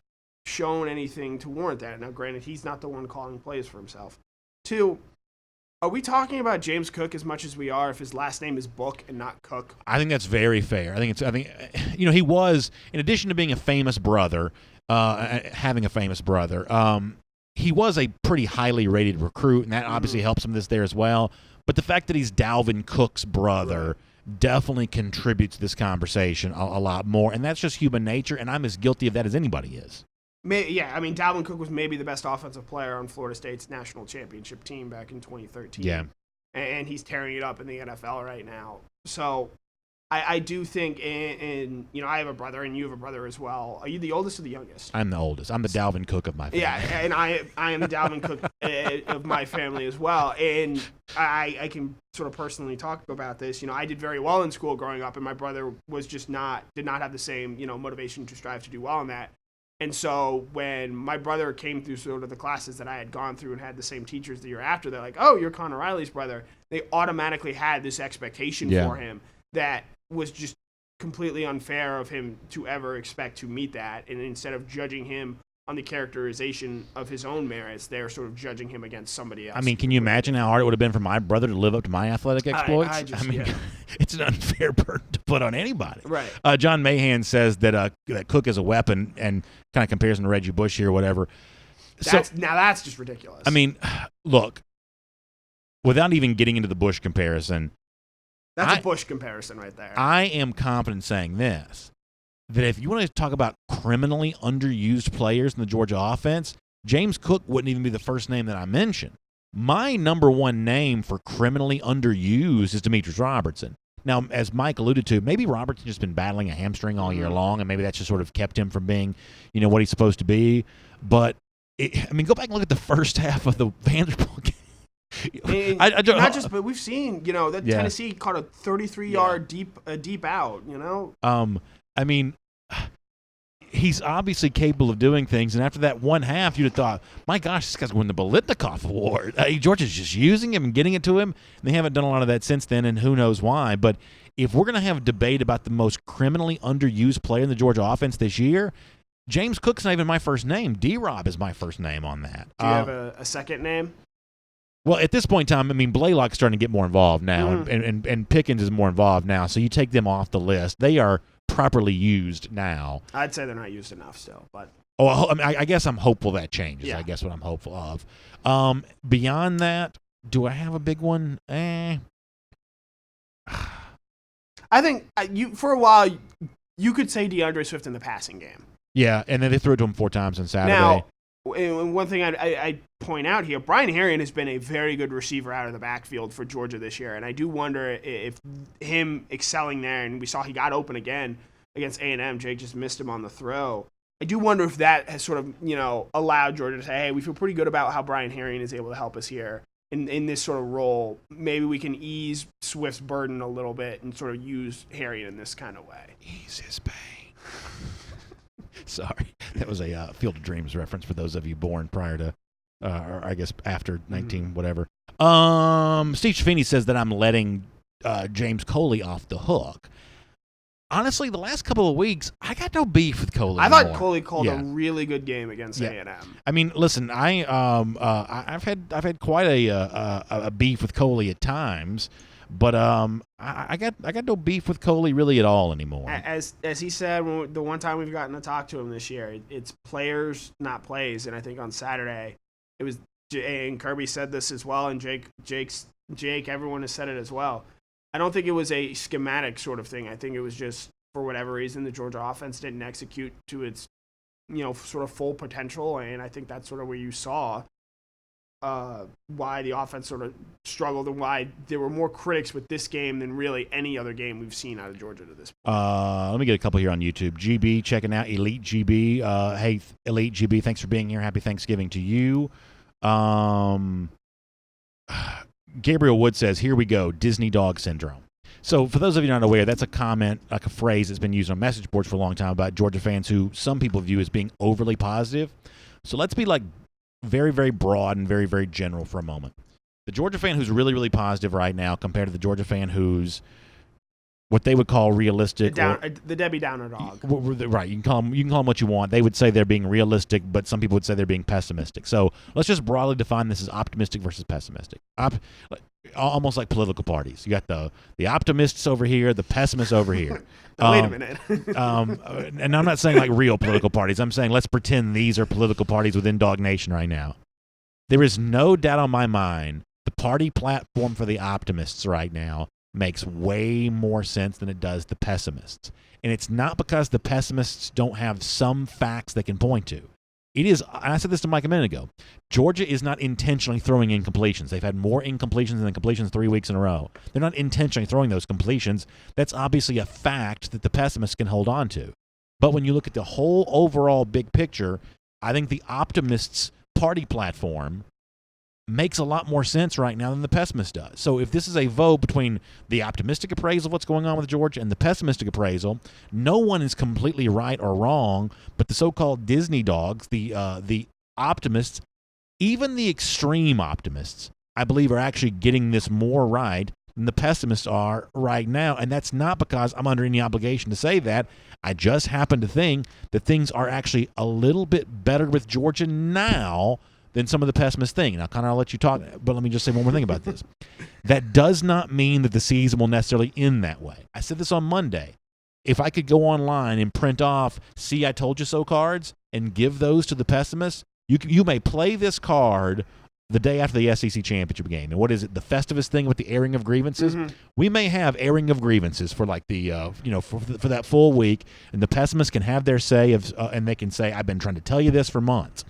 shown anything to warrant that. Now, granted, he's not the one calling plays for himself. Two, are we talking about James Cook as much as we are if his last name is Book and not Cook? I think that's very fair. I think you know, he was, in addition to being a famous brother, having a famous brother, he was a pretty highly rated recruit, and that obviously helps him there as well. But the fact that he's Dalvin Cook's brother definitely contributes to this conversation a lot more, and that's just human nature, and I'm as guilty of that as anybody is. Yeah, I mean, Dalvin Cook was maybe the best offensive player on Florida State's national championship team back in 2013. Yeah. And he's tearing it up in the NFL right now. So I do think, and you know, I have a brother, and you have a brother as well. Are you the oldest or the youngest? I'm the oldest. I'm the Dalvin Cook of my family. Yeah, and I am the Dalvin Cook of my family as well. And I can sort of personally talk about this. You know, I did very well in school growing up, and my brother was just did not have the same, you know, motivation to strive to do well in that. And so when my brother came through sort of the classes that I had gone through and had the same teachers the year after, they're like, oh, you're Connor Riley's brother. They automatically had this expectation for him that was just completely unfair of him to ever expect to meet that. And instead of judging him on the characterization of his own merits, they're sort of judging him against somebody else. I mean, can you imagine how hard it would have been for my brother to live up to my athletic exploits? I mean, it's an unfair burden to put on anybody. Right. John Mahan says that Cook is a weapon, and kind of compares him to Reggie Bush here or whatever. Now that's just ridiculous. I mean, look, without even getting into the Bush comparison, that's a Bush comparison right there. I am confident saying this, that if you want to talk about criminally underused players in the Georgia offense, James Cook wouldn't even be the first name that I mentioned. My number one name for criminally underused is Demetrius Robertson. Now, as Mike alluded to, maybe Robertson's just been battling a hamstring all year long, and maybe that's just sort of kept him from being, you know, what he's supposed to be. But, I mean, go back and look at the first half of the Vanderbilt game. But we've seen, you know, that Tennessee caught a 33-yard deep out, you know? I mean, he's obviously capable of doing things, and after that one half, you'd have thought, my gosh, this guy's winning the Bolitnikoff Award. Georgia's just using him and getting it to him, and they haven't done a lot of that since then, and who knows why. But if we're going to have a debate about the most criminally underused player in the Georgia offense this year, James Cook's not even my first name. D-Rob is my first name on that. Do you have a second name? Well, at this point in time, I mean, Blaylock's starting to get more involved now, and Pickens is more involved now, so you take them off the list. They are properly used now. I'd say they're not used enough still, but I guess I'm hopeful that changes. I guess what I'm hopeful of. Beyond that, do I have a big one? I think for a while you could say DeAndre Swift in the passing game. Yeah, and then they threw it to him 4 times on Saturday. Now, one thing I point out here, Brian Herrien has been a very good receiver out of the backfield for Georgia this year, and I do wonder if him excelling there, and we saw he got open again against A&M, Jake just missed him on the throw. I do wonder if that has sort of, you know, allowed Georgia to say, hey, we feel pretty good about how Brian Herrien is able to help us here in this sort of role. Maybe we can ease Swift's burden a little bit and sort of use Herrien in this kind of way. Ease his pain. Sorry, that was a Field of Dreams reference for those of you born prior to, or I guess after 19 whatever. Steve Schaffini says that I'm letting James Coley off the hook. honestly, the last couple of weeks, I got no beef with Coley. I thought anymore. Coley called Yeah. a really good game against Yeah. A&M. I mean, listen, I've had quite a beef with Coley at times, but I got no beef with Coley really at all anymore. As he said, the one time we've gotten to talk to him this year, it's players, not plays. And I think on Saturday, it was, and Kirby said this as well, and Jake, everyone has said it as well. I don't think it was a schematic sort of thing. I think it was just, for whatever reason, the Georgia offense didn't execute to its, sort of full potential. And I think that's sort of where you saw why the offense sort of struggled and why there were more critics with this game than really any other game we've seen out of Georgia to this point. Let me get a couple here on YouTube. GB checking out Elite GB. Hey, Elite GB, thanks for being here. Happy Thanksgiving to you. Gabriel Wood says, here we go, Disney dog syndrome. So for those of you not aware, that's a comment, like a phrase that's been used on message boards for a long time about Georgia fans who some people view as being overly positive. So let's be like very, very broad and very, very general for a moment. The Georgia fan who's really, really positive right now compared to the Georgia fan who's what they would call realistic. The Debbie Downer dog. Right. You can call them what you want. They would say they're being realistic, but some people would say they're being pessimistic. So let's just broadly define this as optimistic versus pessimistic. Almost like political parties. You got the optimists over here, the pessimists over here. Wait a minute. And I'm not saying like real political parties. I'm saying let's pretend these are political parties within DawgNation right now. There is no doubt on my mind the party platform for the optimists right now makes way more sense than it does the pessimists. And it's not because the pessimists don't have some facts they can point to. It is, and I said this to Mike a minute ago, Georgia is not intentionally throwing incompletions. They've had more incompletions than completions 3 weeks in a row. They're not intentionally throwing those completions. That's obviously a fact that the pessimists can hold on to. But when you look at the whole overall big picture, I think the optimists' party platform makes a lot more sense right now than the pessimist does. So if this is a vote between the optimistic appraisal of what's going on with Georgia and the pessimistic appraisal, no one is completely right or wrong, but the so-called Disney dogs, the optimists, even the extreme optimists, I believe are actually getting this more right than the pessimists are right now. And that's not because I'm under any obligation to say that. I just happen to think that things are actually a little bit better with Georgia now than some of the pessimists think. And I'll let you talk, but let me just say one more thing about this. That does not mean that the season will necessarily end that way. I said this on Monday. If I could go online and print off "See, I Told You So" cards and give those to the pessimists, you may play this card the day after the SEC championship game. And what is it? The Festivus thing with the airing of grievances? Mm-hmm. We may have airing of grievances for like the, for that full week, and the pessimists can have their say, and they can say, I've been trying to tell you this for months.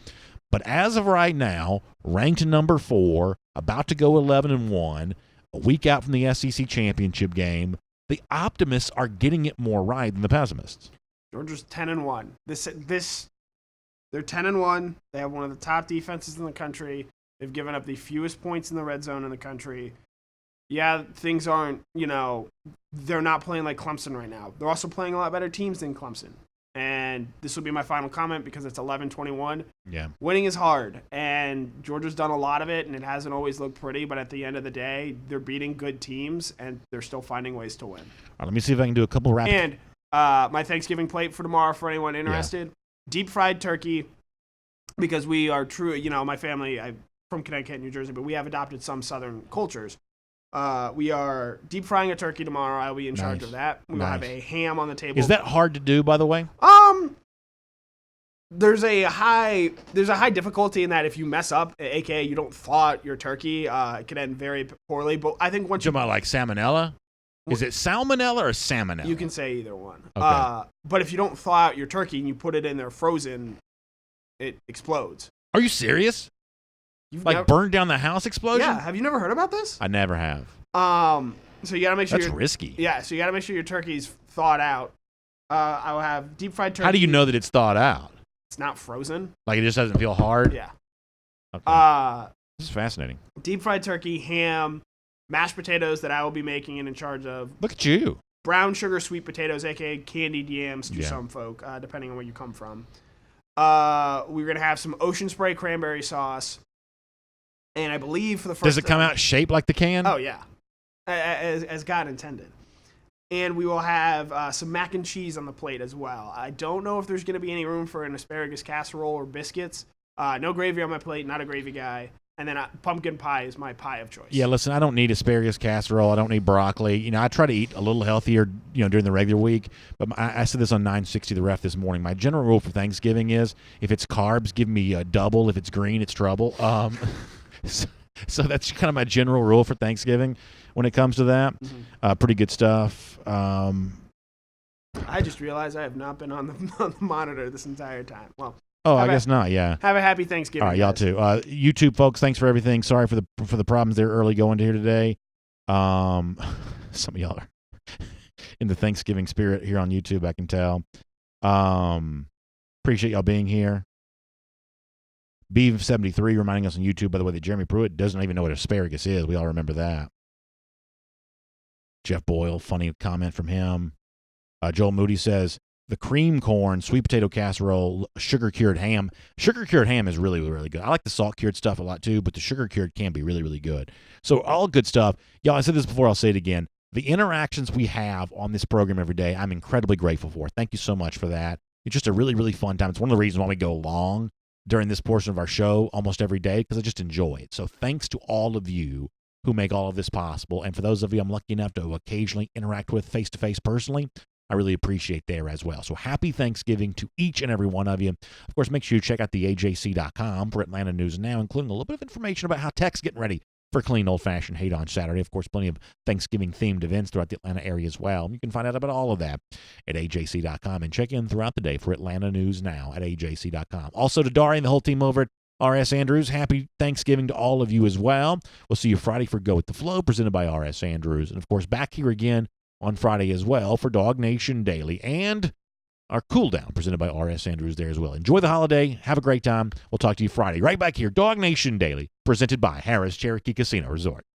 But as of right now, ranked number 4, about to go 11-1, a week out from the SEC championship game, the optimists are getting it more right than the pessimists. Georgia's 10-1. They're 10-1. They have one of the top defenses in the country. They've given up the fewest points in the red zone in the country. Yeah, things aren't, they're not playing like Clemson right now. They're also playing a lot better teams than Clemson. And this will be my final comment because it's 11-21. Yeah. Winning is hard, and Georgia's done a lot of it, and it hasn't always looked pretty, but at the end of the day, they're beating good teams, and they're still finding ways to win. All right, let me see if I can do a couple rapid. And my Thanksgiving plate for tomorrow for anyone interested, deep-fried turkey, because we are true, my family, I'm from Connecticut and New Jersey, but we have adopted some Southern cultures. We are deep frying a turkey tomorrow. I'll be in charge of that. We will have a ham on the table. Is that hard to do, by the way? There's a high difficulty in that if you mess up, aka you don't thaw out your turkey, it can end very poorly. But I think once you're talking about like salmonella, is it salmonella or salmonella? You can say either one. Okay. But if you don't thaw out your turkey and you put it in there frozen, it explodes. Are you serious? You've burned down the house explosion? Yeah. Have you never heard about this? I never have. So you gotta make sure that's risky. Yeah. So you gotta make sure your turkey's thawed out. I will have deep fried turkey. How do you know that it's thawed out? It's not frozen. Like it just doesn't feel hard? Yeah. Okay. This is fascinating. Deep fried turkey, ham, mashed potatoes that I will be making and in charge of. Look at you. Brown sugar sweet potatoes, aka candied yams to some folk, depending on where you come from. We're gonna have some Ocean Spray cranberry sauce. And I believe for the first Does it come out shaped like the can? Oh, yeah. As God intended. And we will have some mac and cheese on the plate as well. I don't know if there's going to be any room for an asparagus casserole or biscuits. No gravy on my plate, not a gravy guy. And then pumpkin pie is my pie of choice. Yeah, listen, I don't need asparagus casserole. I don't need broccoli. I try to eat a little healthier, during the regular week. But I said this on 960 The Ref this morning. My general rule for Thanksgiving is if it's carbs, give me a double. If it's green, it's trouble. So that's kind of my general rule for Thanksgiving when it comes to that. Pretty good stuff. I just realized I have not been on the monitor this entire time. Well. Oh, I guess not. Yeah. Have a happy Thanksgiving. All right, y'all too. YouTube folks, thanks for everything. Sorry for the problems there early going to here today. Some of y'all are in the Thanksgiving spirit here on YouTube, I can tell. Appreciate y'all being here. Beav73 reminding us on YouTube, by the way, that Jeremy Pruitt doesn't even know what asparagus is. We all remember that. Jeff Boyle, funny comment from him. Joel Moody says, the cream corn, sweet potato casserole, sugar-cured ham. Sugar-cured ham is really, really good. I like the salt-cured stuff a lot too, but the sugar-cured can be really, really good. So all good stuff. Y'all, I said this before, I'll say it again. The interactions we have on this program every day, I'm incredibly grateful for. Thank you so much for that. It's just a really, really fun time. It's one of the reasons why we go long during this portion of our show almost every day, because I just enjoy it. So thanks to all of you who make all of this possible. And for those of you I'm lucky enough to occasionally interact with face-to-face personally, I really appreciate there as well. So happy Thanksgiving to each and every one of you. Of course, make sure you check out the AJC.com for Atlanta news now, including a little bit of information about how Tech's getting ready for clean, old-fashioned hate on Saturday. Of course, plenty of Thanksgiving-themed events throughout the Atlanta area as well. You can find out about all of that at AJC.com and check in throughout the day for Atlanta news now at AJC.com. Also to Dari and the whole team over at R.S. Andrews, happy Thanksgiving to all of you as well. We'll see you Friday for Go With The Flow, presented by R.S. Andrews. And, of course, back here again on Friday as well for DawgNation Daily and our Cool Down presented by R.S. Andrews there as well. Enjoy the holiday. Have a great time. We'll talk to you Friday right back here. DawgNation Daily presented by Harris Cherokee Casino Resort.